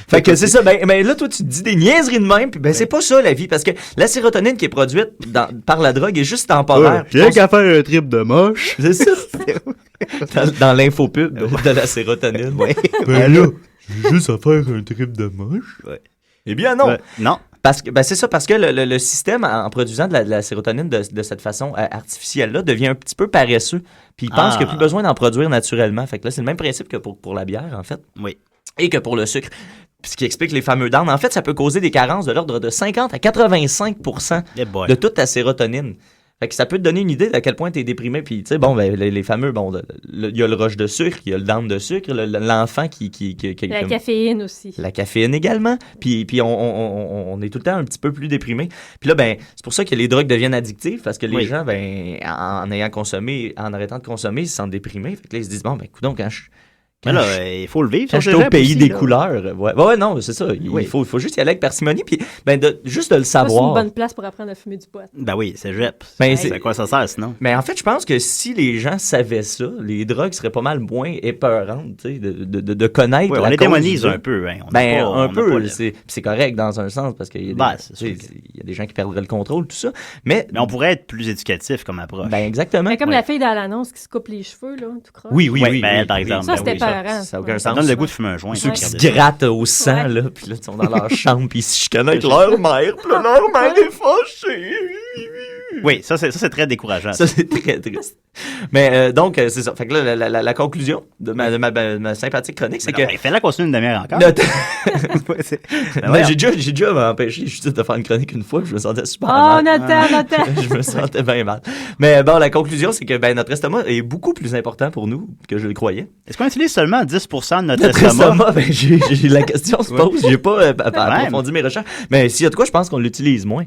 Fait que c'est ça. Ben là, toi, tu te dis des niaiseries de même, puis ben c'est pas ça la vie, parce que la sérotonine qui est produite par la drogue est juste temporaire. Rien qu'à faire un trip de moche. C'est ça. dans l'infopub de la sérotonine. Oui. Ben là, j'ai juste à faire un trip de moche. Ouais. Eh bien non. Non. Parce que c'est ça, parce que le système, en produisant de la sérotonine de cette façon artificielle-là, devient un petit peu paresseux. Puis il pense qu'il n'y a plus besoin d'en produire naturellement. Fait que là, c'est le même principe que pour la bière, en fait. Oui. Et que pour le sucre. Puis ce qui explique les fameux downs. En fait, ça peut causer des carences de l'ordre de 50 à 85% de toute ta sérotonine. Fait que ça peut te donner une idée d'à quel point tu es déprimé. Puis, tu sais, bon, ben, les fameux, bon, il y a le rush de sucre, il y a le down de sucre, l'enfant qui la caféine aussi. La caféine également. Puis on est tout le temps un petit peu plus déprimé. Puis là, ben, c'est pour ça que les drogues deviennent addictives, parce que les gens, ben, en arrêtant de consommer, ils se sentent déprimés. Fait que là, ils se disent, bon, ben, coudonc, mais là, il faut le vivre. Quand je suis au pays aussi, des couleurs. Ouais, non, c'est ça. Il faut juste y aller avec parcimonie. Puis, ben, juste de le savoir. C'est une bonne place pour apprendre à fumer du pot. Ben oui, c'est GEP. Ben, c'est à quoi ça sert sinon? Mais en fait, je pense que si les gens savaient ça, les drogues seraient pas mal moins épeurantes, tu sais, de connaître. Oui, on les démonise un peu. Hein. Un peu. C'est correct dans un sens parce qu'il y a des gens qui perdraient le contrôle, tout ça. Mais on pourrait être plus éducatif comme approche. Ben, exactement. Mais comme la fille dans l'annonce qui se coupe les cheveux, là, tout croche. Oui. Ben, par exemple. Ça, c'était ça n'a aucun sens. Ça donne le goût de fumer un joint. Ceux qui se grattent au sang, là, puis là, ils sont dans leur chambre, puis ils se chicanent avec leur mère, puis là, leur mère est fâchée. Oui, ça c'est très décourageant. Ça, c'est très triste. Mais donc, c'est ça. Fait que là, la conclusion de ma sympathique chronique, c'est que... Fais-la continuer une demi-heure encore. J'ai déjà empêché Judith de faire une chronique une fois, puis je me sentais super mal. Nathan! Je me sentais bien mal. Mais bon, la conclusion, c'est que notre estomac est beaucoup plus important pour nous que je le croyais. Est-ce qu'on utilise seulement 10% de notre estomac? Ben, la question se pose. J'ai pas approfondi mes recherches. Mais s'il y a de quoi, je pense qu'on l'utilise moins.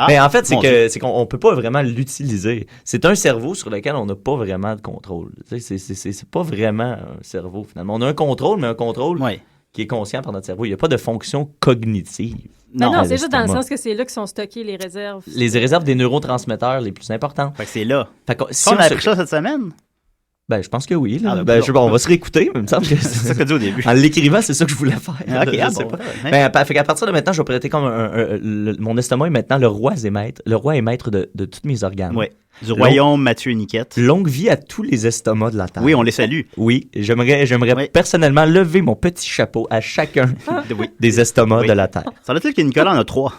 Mais en fait, c'est qu'on peut pas vraiment l'utiliser. C'est un cerveau sur lequel on n'a pas vraiment de contrôle. C'est pas vraiment un cerveau, finalement. On a un contrôle, mais un contrôle qui est conscient par notre cerveau. Il n'y a pas de fonction cognitive. Non, c'est juste dans le sens que c'est là que sont stockées les réserves. Les réserves des neurotransmetteurs les plus importantes. Fait que c'est là. Si on a appris ça cette semaine? Ben, je pense que oui. Là. On va se réécouter, mais il me semble que c'est ça que tu dis au début. En l'écrivant, c'est ça que je voulais faire. OK, je sais pas. Ben, fait qu'à partir de maintenant, je vais prêter comme mon estomac est maintenant le roi et maître de tous mes organes. Oui. Du royaume Mathieu et Niquette. Longue vie à tous les estomacs de la Terre. Oui, on les salue. Oui, j'aimerais personnellement lever mon petit chapeau à chacun des estomacs de la Terre. Ça veut dire que Nicolas en a 3.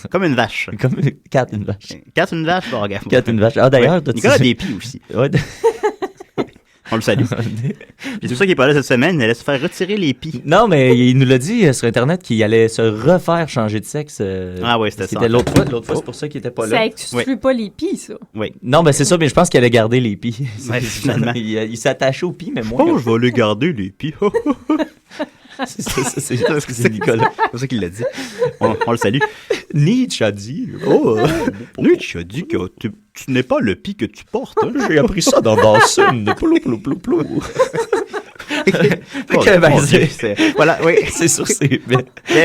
Comme une vache. Comme 4 une vache. 4 une vache, bon, regarde. 4 une vache. Ah, d'ailleurs, Nicolas a des pieds aussi. Ouais. On le salue. C'est pour ça qu'il est pas là cette semaine, il allait se faire retirer les pieds. Non, mais il nous l'a dit sur Internet qu'il allait se refaire changer de sexe. Ah oui, c'était ça. C'était l'autre fois, c'est pour ça qu'il était pas là. Ça exclut pas les pieds, ça. Oui. Non, ben c'est ça, mais je pense qu'il allait garder les pieds. Finalement. Il s'est attaché aux pieds, mais moi. Oh, je vais les garder, les pieds. C'est Nicolas. C'est ça qu'il l'a dit. On le salue. Nietzsche a dit. Nietzsche a dit que tu n'es pas le pis que tu portes. Hein? J'ai appris ça dans Dawson. Voilà, oui. C'est sûr, c'est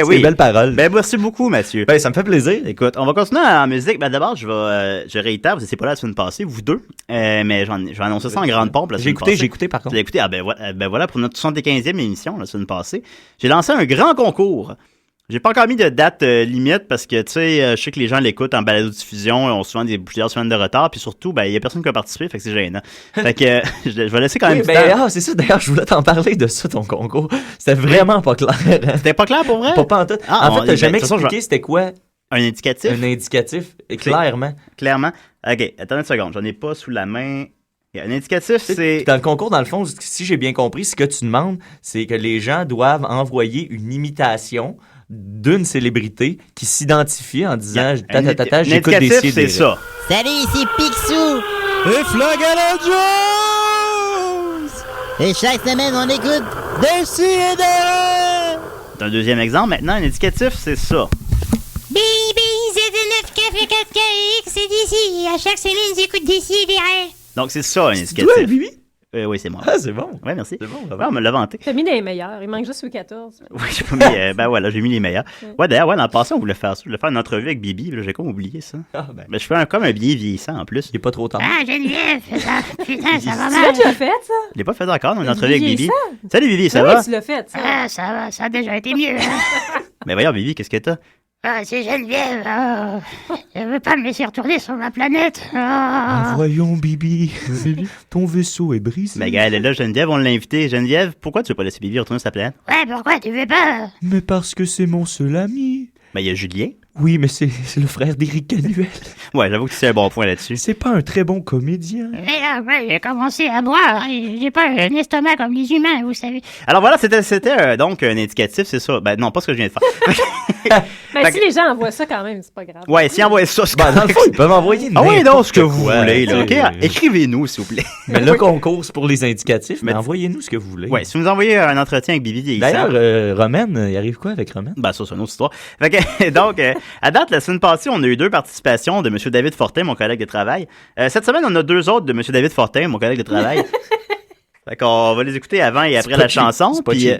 oui. belle parole. Merci beaucoup, Mathieu. Ça me fait plaisir. Écoute, on va continuer en musique. D'abord, je réitère, vous n'étiez pas là la semaine passée, vous deux, mais je vais annoncer ça en grande pompe la semaine passée. J'ai écouté par contre. J'ai écouté, voilà, pour notre 75e émission la semaine passée, j'ai lancé un grand concours. J'ai pas encore mis de date limite parce que, tu sais, je sais que les gens l'écoutent en balado-diffusion, ont souvent plusieurs semaines de retard, puis surtout, il y a personne qui a participé, fait que c'est gênant. Fait que je vais laisser quand même du temps. C'est ça, d'ailleurs, je voulais t'en parler de ça, ton concours. C'était vraiment pas clair. C'était pas clair pour vrai? Pas en tout. En fait, t'as jamais expliqué c'était quoi? Un indicatif? Un indicatif, clairement. Clairement. OK, attends une seconde, j'en ai pas sous la main. Un indicatif, c'est... Dans le concours, dans le fond, si j'ai bien compris, ce que tu demandes, c'est que les gens doivent envoyer une imitation d'une célébrité qui s'identifie en disant j'écoute des ciels. C'est ça. Salut, ici Picsou. Et Flagala Jones. Et chaque semaine, on écoute Dessus et Dehors. C'est un deuxième exemple. Maintenant, un indicatif, c'est ça. Bibi, Z9, Café 4KX, c'est d'ici. À chaque semaine, j'écoute d'ici et derrière. Donc, c'est ça, un indicatif. C'est toi, Bibi? Oui, c'est moi. Ah, c'est bon. Oui, merci. C'est bon. On me l'a vanté. T'as mis les meilleurs. Il manque juste le 14. Oui, j'ai pas mis, j'ai mis les meilleurs. Ouais, d'ailleurs, dans le passé, on voulait faire ça. Je voulais faire une entrevue avec Bibi. Là, j'ai comme oublié ça. Mais je fais comme un billet vieillissant en plus. Il est pas trop tard. Ah, Geneviève, putain, ça va Tu mal. l'as déjà fait, ça? Je l'ai pas fait encore, une entrevue avec Bibi. Vieillissant? Salut Bibi, ça Oui, va? tu l'as fait, ça. Ah, ça va, ça a déjà été mieux. Mais voyons, Bibi, qu'est-ce que t'as? Ah, c'est Geneviève. Elle veut pas me laisser retourner sur ma planète. Voyons, Bibi. Ton vaisseau est brisé. Mais gars, elle est là, Geneviève, on l'a invitée. Geneviève, pourquoi tu veux pas laisser Bibi retourner sur sa planète? Ouais, pourquoi tu veux pas? Mais parce que c'est mon seul ami. Il y a Julien. Oui, mais c'est le frère d'Éric Canuel. Ouais, j'avoue que c'est un bon point là-dessus. C'est pas un très bon comédien. Mais ouais, j'ai commencé à boire. J'ai pas un estomac comme les humains, vous savez. Alors voilà, c'était donc un indicatif, c'est ça. Non, pas ce que je viens de faire. Si les gens envoient ça quand même, c'est pas grave. Ouais, s'ils envoient ça, c'est dans le fond, ils peuvent envoyer donc ce que vous voulez. Là, OK? Écrivez-nous, s'il vous plaît. Mais le concours, c'est pour les indicatifs, mais envoyez-nous ce que vous voulez. Ouais, si vous nous envoyez un entretien avec Bibi vieillissant. D'ailleurs, Romaine, il arrive quoi avec Romaine? Ça, c'est une autre histoire. Fait que, donc, à date, la semaine passée, on a eu 2 participations de M. David Fortin, mon collègue de travail. Cette semaine, on a 2 autres de M. David Fortin, mon collègue de travail. Fait qu'on va les écouter avant et après la chanson. Puis,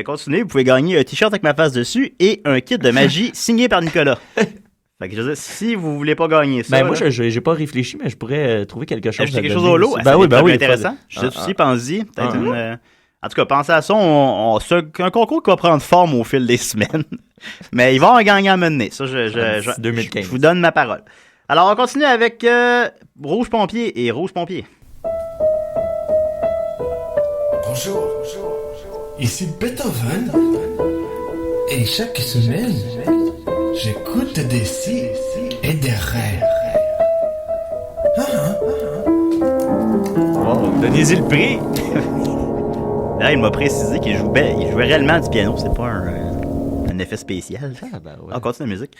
continuez, vous pouvez gagner un t-shirt avec ma face dessus et un kit de magie signé par Nicolas. Fait que je veux dire, si vous voulez pas gagner ça... moi, j'ai pas réfléchi, mais je pourrais trouver quelque chose. Ajouter quelque chose au lot? Oui, intéressant. Je sais aussi, pense-y. Peut-être une... En tout cas, pensez à ça. C'est un concours qui va prendre forme au fil des semaines. Mais il va en gagner à mener. Ça, je vous donne ma parole. Alors, on continue avec Rouge Pompier et Rouge Pompier. Bonjour. Ici Beethoven. Et chaque semaine, j'écoute des si et des rêves. Donnez-y le prix. Là, il m'a précisé qu'il jouait réellement du piano. C'est pas un effet spécial. On continue la musique.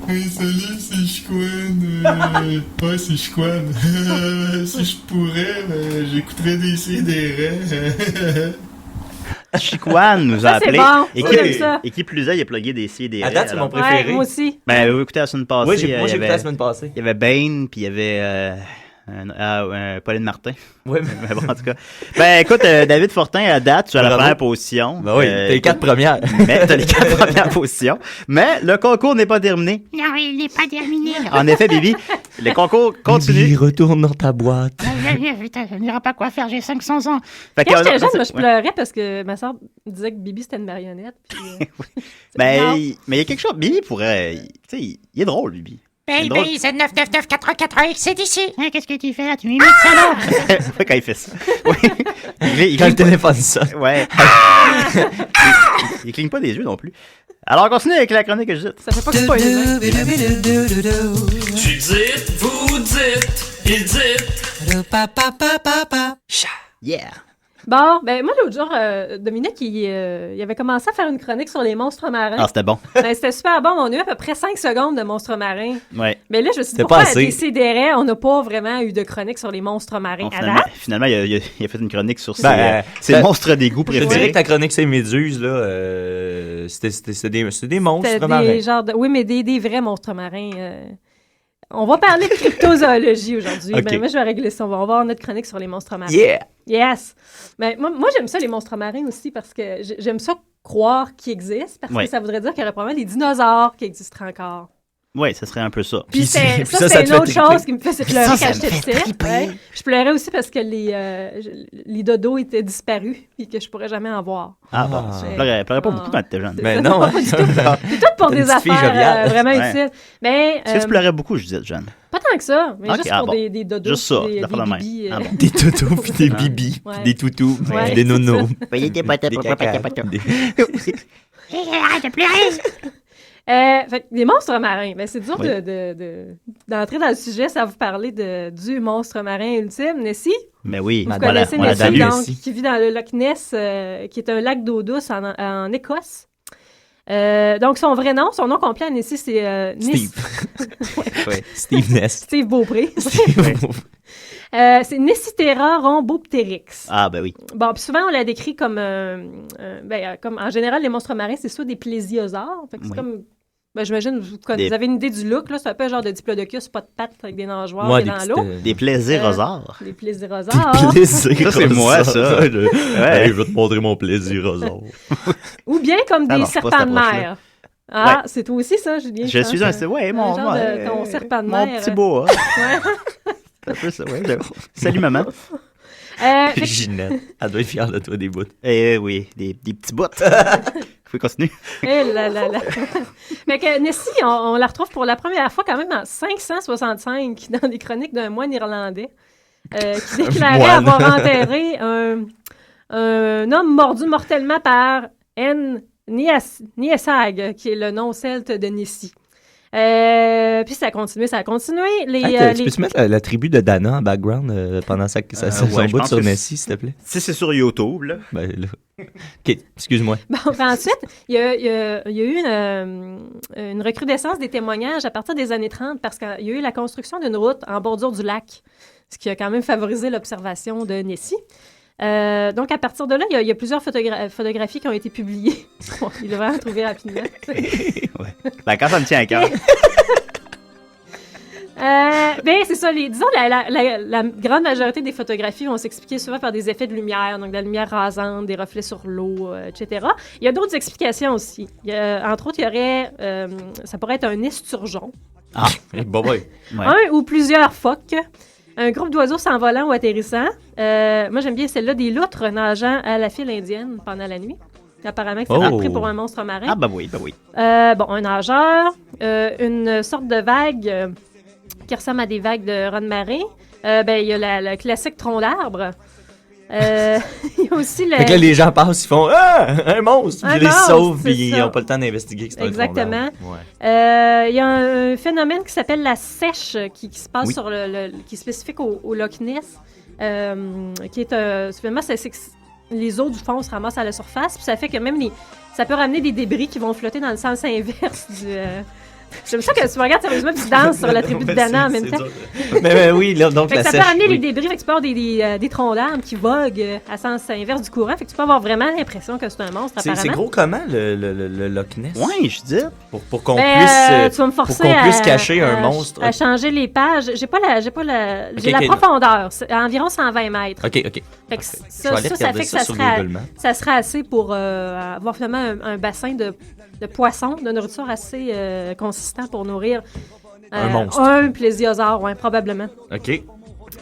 Oui, salut, c'est Chicoine. Ouais, c'est Chicoine. Si je pourrais, j'écouterais des CDR. Chicoine nous a appelé. Bon. Et qui plus est, il a plugué des CDR. À date, c'est mon préféré. Ouais, moi aussi. Ben, vous écoutez la semaine passée. Oui, moi j'ai écouté la semaine passée. Il y avait Bane, puis il y avait Pauline Martin. Oui, mais bon, en tout cas. Ben, écoute, David Fortin, à date, tu as la première position. Ben oui, t'as les 4 premières. Mais t'as les 4 premières positions. Mais le concours n'est pas terminé. Non, il n'est pas terminé. En effet, Bibi, le concours continue. Bibi, retourne dans ta boîte. Putain, je ne dirai pas quoi faire, j'ai 500 ans. Fait Quand j'étais jeune, moi, je pleurais parce que ma soeur disait que Bibi, c'était une marionnette. Puis, mais il y a quelque chose. Bibi pourrait. Tu sais, il est drôle, Bibi. Baby, c'est 999-484X, c'est d'ici. Qu'est-ce que tu fais là? Tu m'imites ça, là? Ouais, quand il fait ça. Oui. Quand le téléphone sonne. Ouais. Il cligne pas des yeux non plus. Alors, on continue avec la chronique que je dis. Ça fait pas que spoiler. Tu dites, vous dites, il dit. Yeah. Bon, ben moi, l'autre jour, Dominique, il avait commencé à faire une chronique sur les monstres marins. Ah, c'était bon. Ben, c'était super bon. On a eu à peu près 5 secondes de monstres marins. Ouais. Mais là, je me suis dit, pourquoi à Décideret, on n'a pas vraiment eu de chronique sur les monstres marins à date? Finalement, il a fait une chronique sur ses monstres d'égout préférés. Je dirais que ta chronique, c'est Méduse, là, c'était des monstres marins. Oui, mais des vrais monstres marins. On va parler de cryptozoologie aujourd'hui. Okay. Ben, moi, je vais régler ça. On va avoir notre chronique sur les monstres marins. Yeah! Yes! Ben, moi, j'aime ça, les monstres marins aussi, parce que j'aime ça croire qu'ils existent, parce que ça voudrait dire qu'il y aurait probablement des dinosaures qui existeraient encore. Oui, ça serait un peu ça. Puis ça c'est une autre chose qui me fait pleurer quand j'étais petite. Ouais. Je pleurais aussi parce que les dodos étaient disparus et que je pourrais jamais en voir. Ah bon, je pleurais pas beaucoup quand t'étais jeune. Mais non. C'est tout pour des affaires vraiment utiles. Mais, est-ce que tu pleurais beaucoup, je disais, jeune? Pas tant que ça, mais juste pour des dodos. Juste ça, des bibis. Des toutous, puis des bibis, des toutous, des nonos. Des Arrête de pleurer! Fait des monstres marins, ben c'est dur d'entrer dans le sujet sans vous parler du monstre marin ultime, Nessie. Mais oui, vous connaissez Nessie, donc, qui vit dans le Loch Ness, qui est un lac d'eau douce en Écosse. Donc, son nom complet à Nessie, c'est Steve. Steve Ness. Steve Beaupré. C'est Nessitera rhombopteryx. Ah, ben oui. Bon, puis souvent, on la décrit comme comme en général, les monstres marins, c'est soit des plésiosaures. Fait que c'est comme. Ben, j'imagine, vous avez une idée du look, là. C'est un peu genre de diplodocus, pas de pattes, avec des nageoires et dans l'eau. Des plaisirosaures. Des plaisirosaures. Des plaisirosaures. Ça, c'est moi, ça. Hey, je vais te montrer mon plaisirosaure. Ou bien comme des serpents de mer. Ah, c'est toi aussi, ça, Julien? Je suis un ton serpent de mer. Mon petit boa. C'est un peu ça, ouais. Salut, maman. Ginette, elle doit être fière de toi des bouts. Eh oui, des petits bouts. Faut continuer. Eh là là là. Mais que Nessie, on la retrouve pour la première fois quand même en 565 dans les chroniques d'un moine irlandais qui déclarait avoir enterré un homme mordu mortellement par Niasag, qui est le nom celte de Nessie. Puis ça a continué. Tu peux-tu mettre la tribu de Dana en background pendant son bout sur Nessie, s'il te plaît? Si c'est sur YouTube, là. Ben là. OK, excuse-moi. Bon, ensuite, il y a eu une recrudescence des témoignages à partir des années 30 parce qu'il y a eu la construction d'une route en bordure du lac, ce qui a quand même favorisé l'observation de Nessie. Donc, à partir de là, il y a plusieurs photographies qui ont été publiées. Bon, il devrait en trouver rapidement. Ouais. Ben, quand ça me tient à cœur. Ben, c'est ça. Disons, la grande majorité des photographies vont s'expliquer souvent par des effets de lumière, donc de la lumière rasante, des reflets sur l'eau, etc. Il y a d'autres explications aussi. Entre autres, il y aurait... ça pourrait être un esturgeon. Ah, bon, ouais. Un ou plusieurs phoques. Un groupe d'oiseaux s'envolant ou atterrissant. Moi, j'aime bien celle-là, des loutres nageant à la file indienne pendant la nuit. Apparemment, c'est pris pour un monstre marin. Ah, ben oui, ben oui. Bon, un nageur, une sorte de vague qui ressemble à des vagues de raz de marée. Il y a le classique tronc d'arbre. Il y a aussi le... Fait que là, les gens passent, ils font « Ah! Un monstre! » Puis ils les sauvent, puis ils n'ont pas le temps d'investiguer que c'est un tronc d'arbre. Exactement. Il y a un phénomène qui s'appelle la sèche qui se passe sur qui est spécifique au Loch Ness, qui est finalement, c'est que les eaux du fond se ramassent à la surface, puis ça fait que même ça peut ramener des débris qui vont flotter dans le sens inverse du... J'aime ça que tu me regardes sérieusement et tu danses sur la tribu de Dana en même temps. Mais oui, là, donc fait que ça peut amener les débris, fait que tu peux avoir des troncs d'arbres qui voguent à sens inverse du courant, fait que tu peux avoir vraiment l'impression que c'est un monstre, apparemment. C'est gros comment, le Loch Ness? Oui, je dis. Pour qu'on puisse, tu vas me forcer puisse cacher un monstre. À changer les pages. J'ai la profondeur. C'est à environ 120 mètres. OK. Fait que ça fait que ça serait assez pour avoir finalement un bassin de poissons, de nourriture assez consistant pour nourrir un monstre. Un plésiosaure, oui, probablement. OK.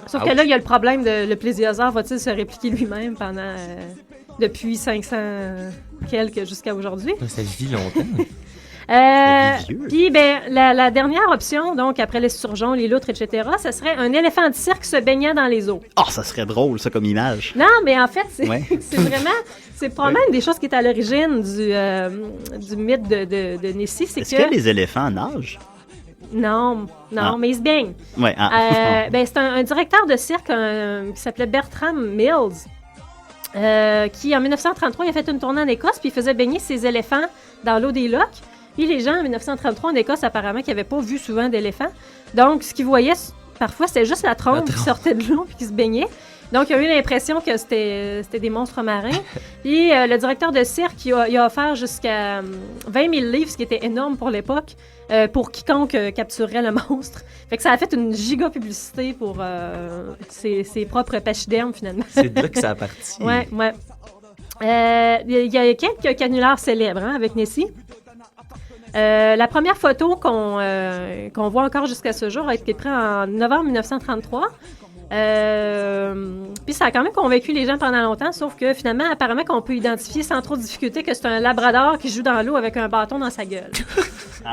Sauf que là, il y a le problème de le plésiosaure va-t-il se répliquer lui-même pendant depuis 500 quelques jusqu'à aujourd'hui. Ça vit longtemps. Puis, la dernière option, donc, après l'esturgeon, les loutres, etc., ce serait un éléphant de cirque se baignant dans les eaux. Oh, ça serait drôle, ça, comme image. Non, mais en fait, c'est probablement une des choses qui est à l'origine du mythe de Nessie. Est-ce que les éléphants nagent? Non, mais ils se baignent. Ouais, c'est un directeur de cirque qui s'appelait Bertram Mills. Qui, en 1933, il a fait une tournée en Écosse, puis il faisait baigner ses éléphants dans l'eau des lochs. Puis les gens, en 1933, en Écosse, apparemment, qui n'avaient pas vu souvent d'éléphants. Donc, ce qu'ils voyaient, parfois, c'était juste la trompe qui sortait de l'eau puis qui se baignait. Donc, ils ont eu l'impression que c'était des monstres marins. Puis, le directeur de cirque, il a offert jusqu'à 20 000 livres, ce qui était énorme pour l'époque, pour quiconque capturerait le monstre. Fait que ça a fait une giga publicité pour ses propres pachydermes, finalement. C'est de là que ça a parti. Ouais. Il y a quelques canulars célèbres avec Nessie. La première photo qu'on voit encore jusqu'à ce jour a été prise en novembre 1933. Puis ça a quand même convaincu les gens pendant longtemps, sauf que finalement, apparemment qu'on peut identifier sans trop de difficulté que c'est un labrador qui joue dans l'eau avec un bâton dans sa gueule.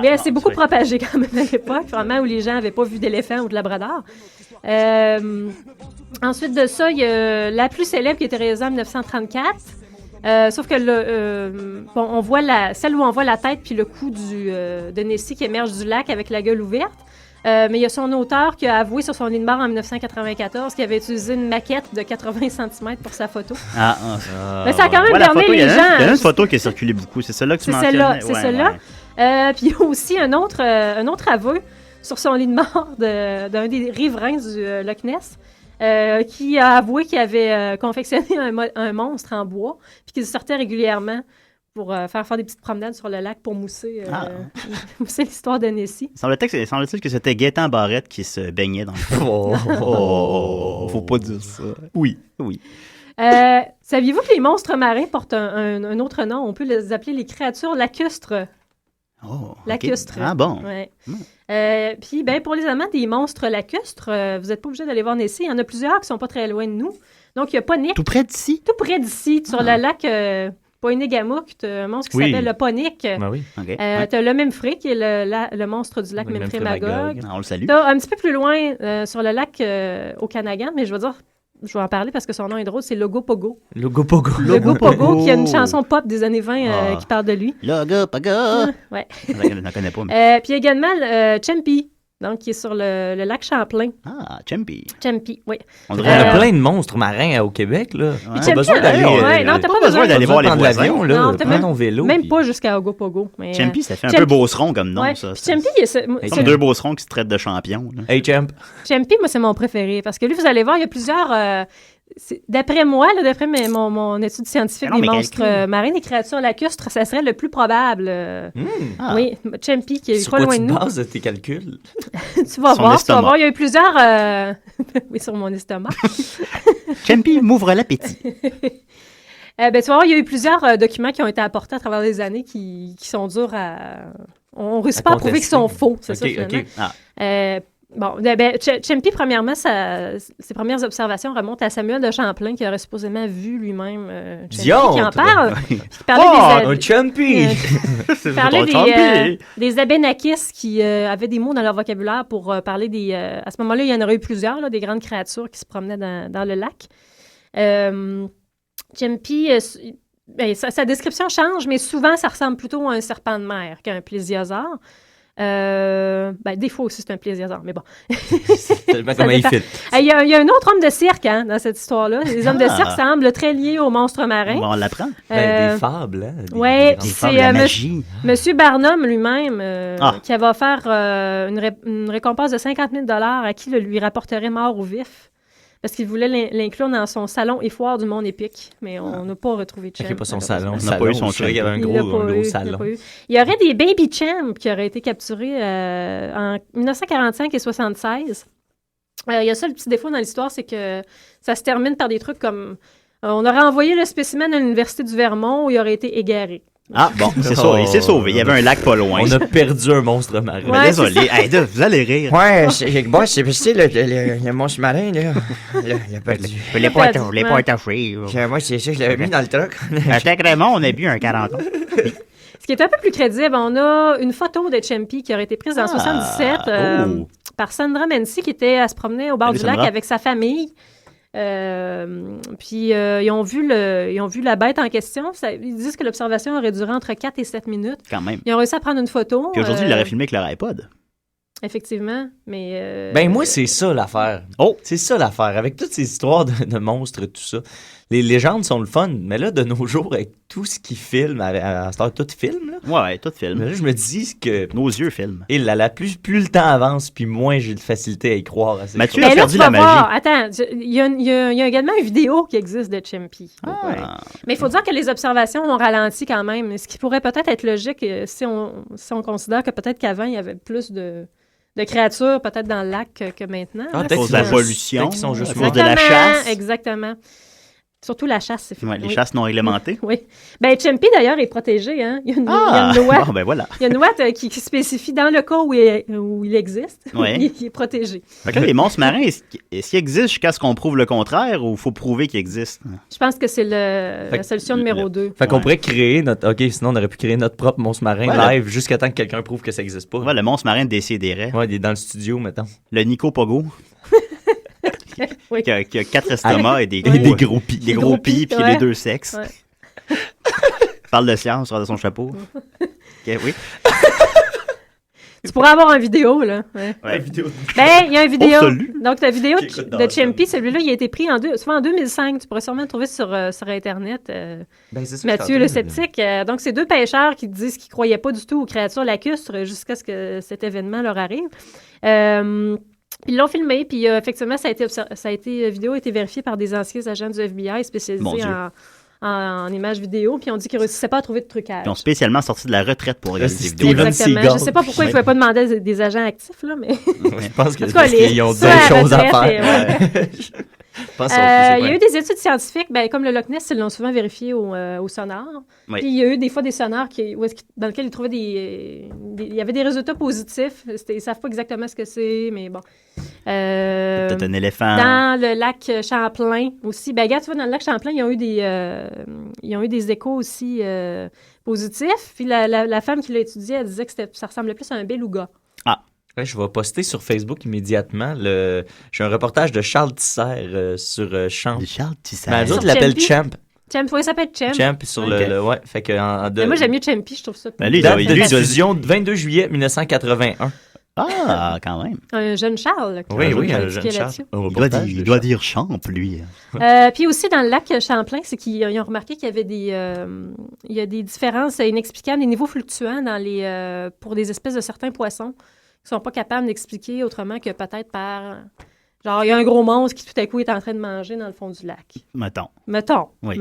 Mais c'est beaucoup propagé quand même à l'époque, vraiment, où les gens n'avaient pas vu d'éléphant ou de labrador. Ensuite de ça, il y a la plus célèbre qui a été réalisée en 1934. Sauf que on voit celle où on voit la tête puis le cou de Nessie qui émerge du lac avec la gueule ouverte. Mais il y a son auteur qui a avoué sur son lit de mort en 1994 qu'il avait utilisé une maquette de 80 cm pour sa photo. Mais ça a quand même berné les gens. Il y a une photo qui a circulé beaucoup, c'est celle-là que tu mentionnais. C'est celle-là. Puis il y a aussi un autre aveu sur son lit de mort d'un des riverains du Loch Ness. Qui a avoué qu'il avait confectionné un monstre en bois puis qu'il sortait régulièrement pour faire des petites promenades sur le lac pour mousser l'histoire de Nessie. Semble-t-il que c'était Gaétan Barrette qui se baignait dans le fond. Faut pas dire ça. Oui. Saviez-vous que les monstres marins portent un autre nom? On peut les appeler les créatures lacustres. Lacustres. Okay. Ah bon? Ouais. Puis, pour les amants des monstres lacustres, vous n'êtes pas obligé d'aller voir Nessie. Il y en a plusieurs qui sont pas très loin de nous. Donc, il y a Ponic. Tout près d'ici? Tout près d'ici, sur le lac Poinégamook. Tu as un monstre qui s'appelle le Ponic. Oui. Tu as le Memphrey, qui est le monstre du lac Memphrey Magog. On le salue. Tu as un petit peu plus loin, sur le lac Okanagan, mais je vais en parler parce que son nom est drôle, c'est Logo Pogo. Logo Pogo, qui a une chanson pop des années 20 qui parle de lui. Logo Pogo! Ouais. Je n'en connais pas. Puis également Chempy, donc qui est sur le lac Champlain. Ah, Chempy, oui. On a plein de monstres marins au Québec, là. T'as pas besoin d'aller voir les voisins. Non, prends ton vélo. Même pas jusqu'à Logo Pogo. Chempy, ça fait un peu beauceron comme nom, ça. Chempy, c'est comme deux beaucerons qui se traitent de champions. Hey, Champ. Chempy, moi, c'est mon préféré parce que lui, vous allez voir, il y a plusieurs... d'après moi, d'après mon étude scientifique des monstres marins, des créatures lacustres, ça serait le plus probable. Oui, Chempy qui est pas loin de nous. Sur quoi tu bases tes calculs? Tu vas voir, il y a eu plusieurs... oui, sur mon estomac. Chempy m'ouvre l'appétit. Tu vas voir, il y a eu plusieurs documents qui ont été apportés à travers les années qui sont durs à... On ne réussit pas à prouver qu'ils sont faux, c'est ça, finalement. Chempy, premièrement, ses premières observations remontent à Samuel de Champlain, qui aurait supposément vu lui-même Chempy, qui en parle. Chempy! Il parlait des Abénakis qui avaient des mots dans leur vocabulaire pour parler des... à ce moment-là, il y en aurait eu plusieurs, là, des grandes créatures qui se promenaient dans le lac. Chempy... sa description change, mais souvent, ça ressemble plutôt à un serpent de mer qu'à un plésiosaure. Des fois aussi, c'est un plaisir, mais bon. Comment il fit. Il y a un autre homme de cirque dans cette histoire-là. Les hommes de cirque semblent très liés aux monstres marins. On l'apprend. Des fables, hein? Oui, c'est Monsieur Barnum lui-même qui avait offert une récompense de 50 000 à qui le lui rapporterait mort ou vif. Parce qu'il voulait l'inclure dans son salon et foire du monde épique. Mais on n'a pas retrouvé Champ. Il n'y a pas son salon. On n'a pas eu son Champ. Il y avait un gros salon. Il y aurait des Baby Champ qui auraient été capturés en 1945 et 1976. Il y a ça, le petit défaut dans l'histoire, c'est que ça se termine par des trucs comme... on aurait envoyé le spécimen à l'Université du Vermont où il aurait été égaré. Ah, bon, c'est ça, il s'est sauvé. Il y avait un lac pas loin. On a perdu un monstre marin. Mais désolé, vous allez rire. Ouais, c'est le monstre marin, là. Il a perdu. Je l'ai pas attaché. Moi, c'est ça, je l'avais mis dans le truck. Avec Raymond, on a bu un 40 ans. Ce qui est un peu plus crédible, on a une photo de Champy qui aurait été prise en 1977 par Sandra Mency qui était à se promener au bord du lac avec sa famille. Puis ils ont vu la bête en question. Ils disent que l'observation aurait duré entre 4 et 7 minutes. Quand même. Ils ont réussi à prendre une photo. Puis aujourd'hui, ils l'auraient filmé avec leur iPod. Effectivement, mais... moi, c'est ça l'affaire. C'est ça l'affaire. Avec toutes ces histoires de monstres, tout ça, les légendes sont le fun, mais là, de nos jours, avec tout ce qui filme, à cette heure, tout filme, là. Ouais, tout filme. Là, je me dis que... Nos yeux filment. Et là, plus le temps avance, puis moins j'ai de facilité à y croire. Mathieu a perdu la magie. Voir, attends, il y a également une vidéo qui existe de Champy. Ouais. Mais il faut dire que les observations ont ralenti quand même, ce qui pourrait peut-être être logique si on considère que peut-être qu'avant, il y avait plus de créatures peut-être dans le lac que maintenant. Peut-être de la pollution, qui sont juste de la chasse. Exactement. Surtout la chasse, c'est les chasses non réglementées. Oui. Champy, d'ailleurs, est protégé. Hein? Il y a une loi. Voilà. Il y a une loi qui spécifie dans le cas où il existe, il est protégé. Fait que là, les monstres marins, est-ce qu'ils existent jusqu'à ce qu'on prouve le contraire ou il faut prouver qu'ils existent? Je pense que c'est la solution numéro 2. Fait qu'on pourrait créer notre... OK, sinon on aurait pu créer notre propre monstre marin live jusqu'à temps que quelqu'un prouve que ça n'existe pas. Ouais, le monstre marin de Décideret. Ouais, il est dans le studio, mettons. Le Nico Pogo. Oui. Qui a 4 estomacs et des gros pis. Des gros pis, puis les 2 sexes. Ouais. Parle de science, de son chapeau. Oui. Tu pourrais avoir une vidéo, là. Ouais. Il y a une vidéo. Donc, la vidéo de Champy, celui-là, il a été pris souvent en 2005. Tu pourrais sûrement le trouver sur Internet. Mathieu le sceptique. Donc, c'est 2 pêcheurs qui disent qu'ils ne croyaient pas du tout aux créatures lacustres jusqu'à ce que cet événement leur arrive. Ils l'ont filmé, puis effectivement, vidéo a été vérifiée par des anciens agents du FBI spécialisés en images vidéo, puis on dit qu'ils ne réussissaient pas à trouver de trucage. Ils ont spécialement sorti de la retraite pour regarder des vidéos. Exactement. Je ne sais pas pourquoi ils ne pouvaient pas demander des agents actifs, là, mais... Je pense que c'est parce qu'ils ont d'autres choses à faire. Il y a eu des études scientifiques, comme le Loch Ness, ils l'ont souvent vérifié au sonar. Oui. Puis il y a eu des fois des sonars dans lesquels ils trouvaient il y avait des résultats positifs. Ils ne savent pas exactement ce que c'est, mais bon. Peut-être un éléphant. Dans le lac Champlain aussi. Regarde, tu vois, dans le lac Champlain, ils ont eu des échos aussi positifs. Puis la femme qui l'a étudié, elle disait que ça ressemblait plus à un beluga. Ah. Ouais, je vais poster sur Facebook immédiatement. J'ai un reportage de Charles Tisser sur Champ. Charles Tisser. Mais il l'appelle Champ. Champ, oui, ça s'appelle Champ. Champ sur ouais. Fait que mais moi, j'aime mieux Champy, je trouve ça. Date de diffusion 22 juillet 1981. Ah, quand même. Un jeune Charles. Oui, un jeune Charles. Il doit dire Champ, lui. Puis aussi, dans le lac Champlain, c'est qu'ils ont remarqué qu'il y avait il y a des différences inexplicables, des niveaux fluctuants pour des espèces de certains poissons qui ne sont pas capables d'expliquer autrement que peut-être par... Genre, il y a un gros monstre qui, tout à coup, est en train de manger dans le fond du lac. Mettons. Oui.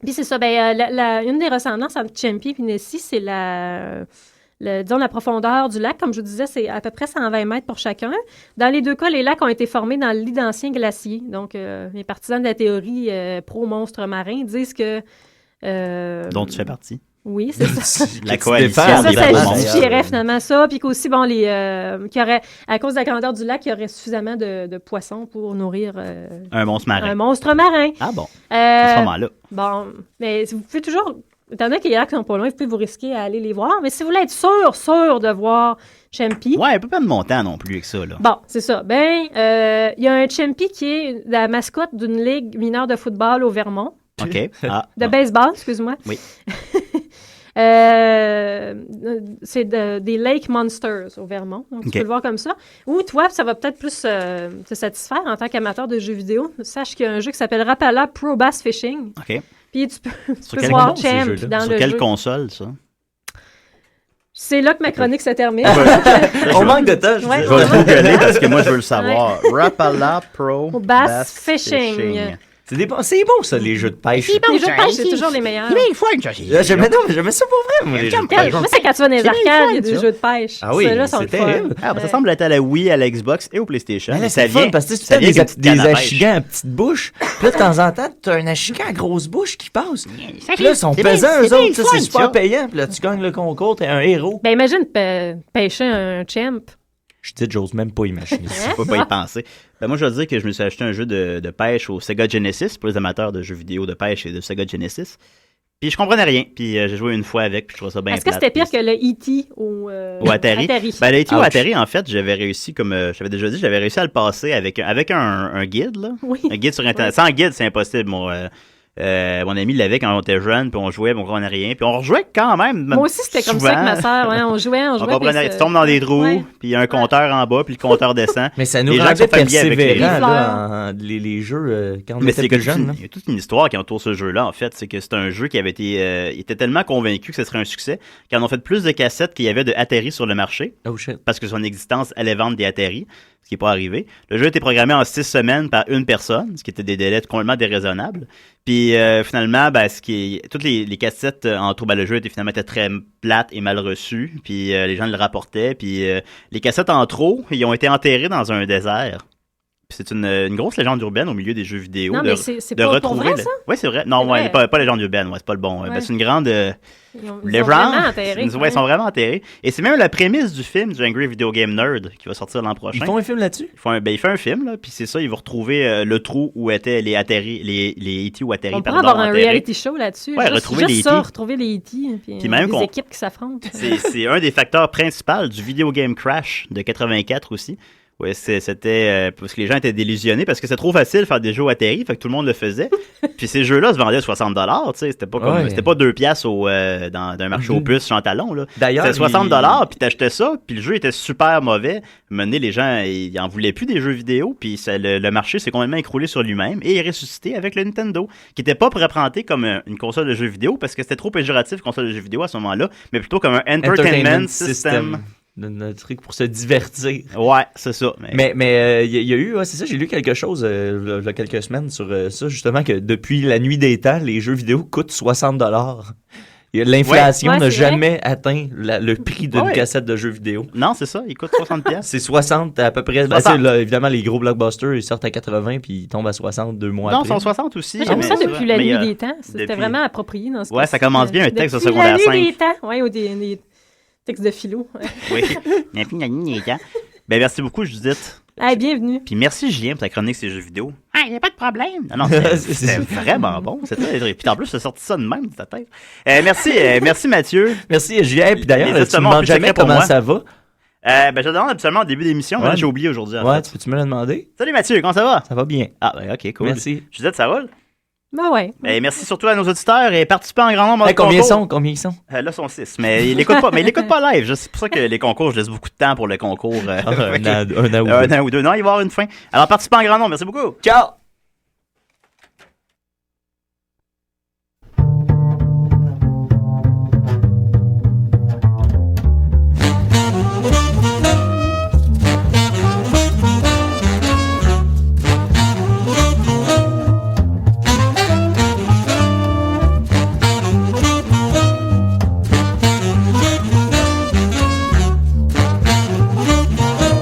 Puis c'est ça, une des ressemblances entre Champy et Nessie, c'est disons, la profondeur du lac. Comme je vous disais, c'est à peu près 120 mètres pour chacun. Dans les 2 cas, les lacs ont été formés dans le lit d'anciens glaciers. Donc, les partisans de la théorie pro-monstre marin disent que... dont tu fais partie. Oui, c'est ça. La coalition. Ça justifierait finalement ça. Puis qu'aussi, qu'il y aurait, à cause de la grandeur du lac, il y aurait suffisamment de poissons pour nourrir... un monstre marin. Un monstre marin. Ah bon, à ce moment-là. Bon, mais vous pouvez toujours... Étant donné que les lacs sont pas loin, vous pouvez vous risquer à aller les voir. Mais si vous voulez être sûr de voir Champy... Ouais, un peu pas de montant non plus avec ça, là. Bon, c'est ça. Il y a un Champy qui est la mascotte d'une ligue mineure de football au Vermont. OK. De baseball, excuse-moi. Oui. c'est des Lake Monsters au Vermont. Donc, tu peux le voir comme ça. Ou toi, ça va peut-être plus te satisfaire en tant qu'amateur de jeux vidéo. Sache qu'il y a un jeu qui s'appelle Rapala Pro Bass Fishing. OK. Puis tu peux voir Champ dans le jeu. Sur quelle console, ça? C'est là que ma chronique se termine. On manque de temps. Je vais le googler parce que moi, je veux le savoir. Rapala Pro Bass Fishing. C'est bon, ça, les jeux de pêche. Les jeux de pêche, c'est toujours les meilleurs. J'aimais ça pour vrai, moi, les jeux de pêche. Moi, c'est quand tu vas dans les arcades, il y a des jeux de pêche. Ah oui, c'est terrible. Ça semble être à la Wii, à la Xbox et au PlayStation. Mais ça vient parce que tu as des achigans à petite bouche. Puis là, de temps en temps, tu as un achigan à grosse bouche qui passe. Puis là, ils sont pesants, eux autres. C'est super payant. Puis là, tu gagnes le concours, t'es un héros. Ben, imagine pêcher un champ. Je dis, j'ose même pas imaginer. Je peux pas y penser. Ben moi, je veux dire que je me suis acheté un jeu de pêche au Sega Genesis, pour les amateurs de jeux vidéo de pêche et de Sega Genesis. Puis je comprenais rien. Puis j'ai joué une fois avec, puis je trouvais ça bien Est-ce que c'était pire que le E.T. ou Atari? Ben, le E.T. ou Atari, en fait, j'avais réussi, comme j'avais déjà dit, j'avais réussi à le passer avec un guide, là. Oui. Un guide sur Internet. Sans guide, c'est impossible. Mon ami l'avait quand on était jeune, puis on jouait, on comprenait rien. Puis on rejouait quand même. Moi aussi, c'était comme ça avec ma sœur. Ouais, on jouait. On comprenait rien. Tu tombes dans des trous, puis il y a un compteur en bas, puis le compteur descend. Mais ça nous rendait persévérants, les jeux, quand on était plus jeunes. Il y a toute une histoire qui entoure ce jeu-là, en fait. C'est que c'est un jeu qui avait été... il était tellement convaincu que ce serait un succès qu'ils en ont fait plus de cassettes qu'il y avait de Atari sur le marché. Oh shit. Parce que son existence allait vendre des Atari, ce qui n'est pas arrivé. Le jeu a été programmé en 6 semaines par une personne, ce qui était des délais complètement déraisonnables. Puis finalement, toutes les cassettes en tout, le jeu était très plate et mal reçu. Puis les gens le rapportaient. Puis les cassettes en trop, ils ont été enterrées dans un désert. Puis c'est une grosse légende urbaine au milieu des jeux vidéo. Non, mais c'est pas pour vrai, ça? Oui, c'est vrai. Non, ouais, pas légende urbaine, c'est pas le bon. Ben, c'est une grande légende. Ils sont vraiment enterrés. Et c'est même la prémisse du film du Angry Video Game Nerd qui va sortir l'an prochain. Ils font un film là-dessus? Il fait un film, là, puis c'est ça, ils vont retrouver le trou où étaient les Atari, les E.T. ou Atari. On pourrait avoir un reality show là-dessus. Ouais, retrouver les E.T. retrouver les E.T. Puis même des équipes qui s'affrontent. C'est un des facteurs principaux du Video Game Crash de 84 aussi. Oui, c'était parce que les gens étaient délusionnés parce que c'est trop facile de faire des jeux Atari, fait que tout le monde le faisait. Puis ces jeux-là se vendaient à 60$, tu sais, c'était pas comme c'était pas 2$ dans un marché aux puces Chantalon là. D'ailleurs, c'était 60$, puis t'achetais ça, puis le jeu était super mauvais. Maintenant, les gens ils en voulaient plus des jeux vidéo, puis le marché s'est complètement écroulé sur lui-même et il est ressuscité avec le Nintendo, qui était pas représenté comme une console de jeux vidéo parce que c'était trop péjoratif console de jeux vidéo à ce moment-là, mais plutôt comme un entertainment system. Un truc pour se divertir. Ouais, c'est ça. Mais il y a eu, c'est ça, j'ai lu quelque chose il y a quelques semaines sur ça, justement, que depuis la nuit des temps, les jeux vidéo coûtent 60$. L'inflation n'a jamais atteint le prix d'une cassette de jeux vidéo. Non, c'est ça, il coûte 60$. C'est 60 à peu près. Évidemment, les gros blockbusters, ils sortent à 80 puis ils tombent à 60 2 mois après. Non, ils sont 60 aussi. J'aime ça depuis la nuit des temps. C'était vraiment approprié dans ce cas. Ouais, ça commence bien un texte au secondaire 5. Depuis la nuit des temps. Ouais, ou des textes de philo. Oui. Ben, merci beaucoup, Judith. Hey, bienvenue. Puis merci, Julien, pour ta chronique sur les jeux vidéo. Ah, il n'y a pas de problème. Non, c'est vraiment bon. Puis en plus, tu as sorti ça de même de ta tête. Merci, Mathieu. Merci, Julien. Puis d'ailleurs, tu ne me demandes jamais comment ça va. Je te demande absolument au début d'émission, mais j'ai oublié aujourd'hui. Tu peux me le demander? Salut Mathieu, comment ça va? Ça va bien. Ah, ben ok, cool. Merci. Judith, ça roule? Ben ouais. Merci surtout à nos auditeurs et participants en grand nombre. Combien ils sont? Là, ils sont 6. Mais ils l'écoutent pas live. C'est pour ça que les concours, je laisse beaucoup de temps pour le concours. Un an ou deux. Non, il va y avoir une fin. Alors, participants en grand nombre. Merci beaucoup. Ciao!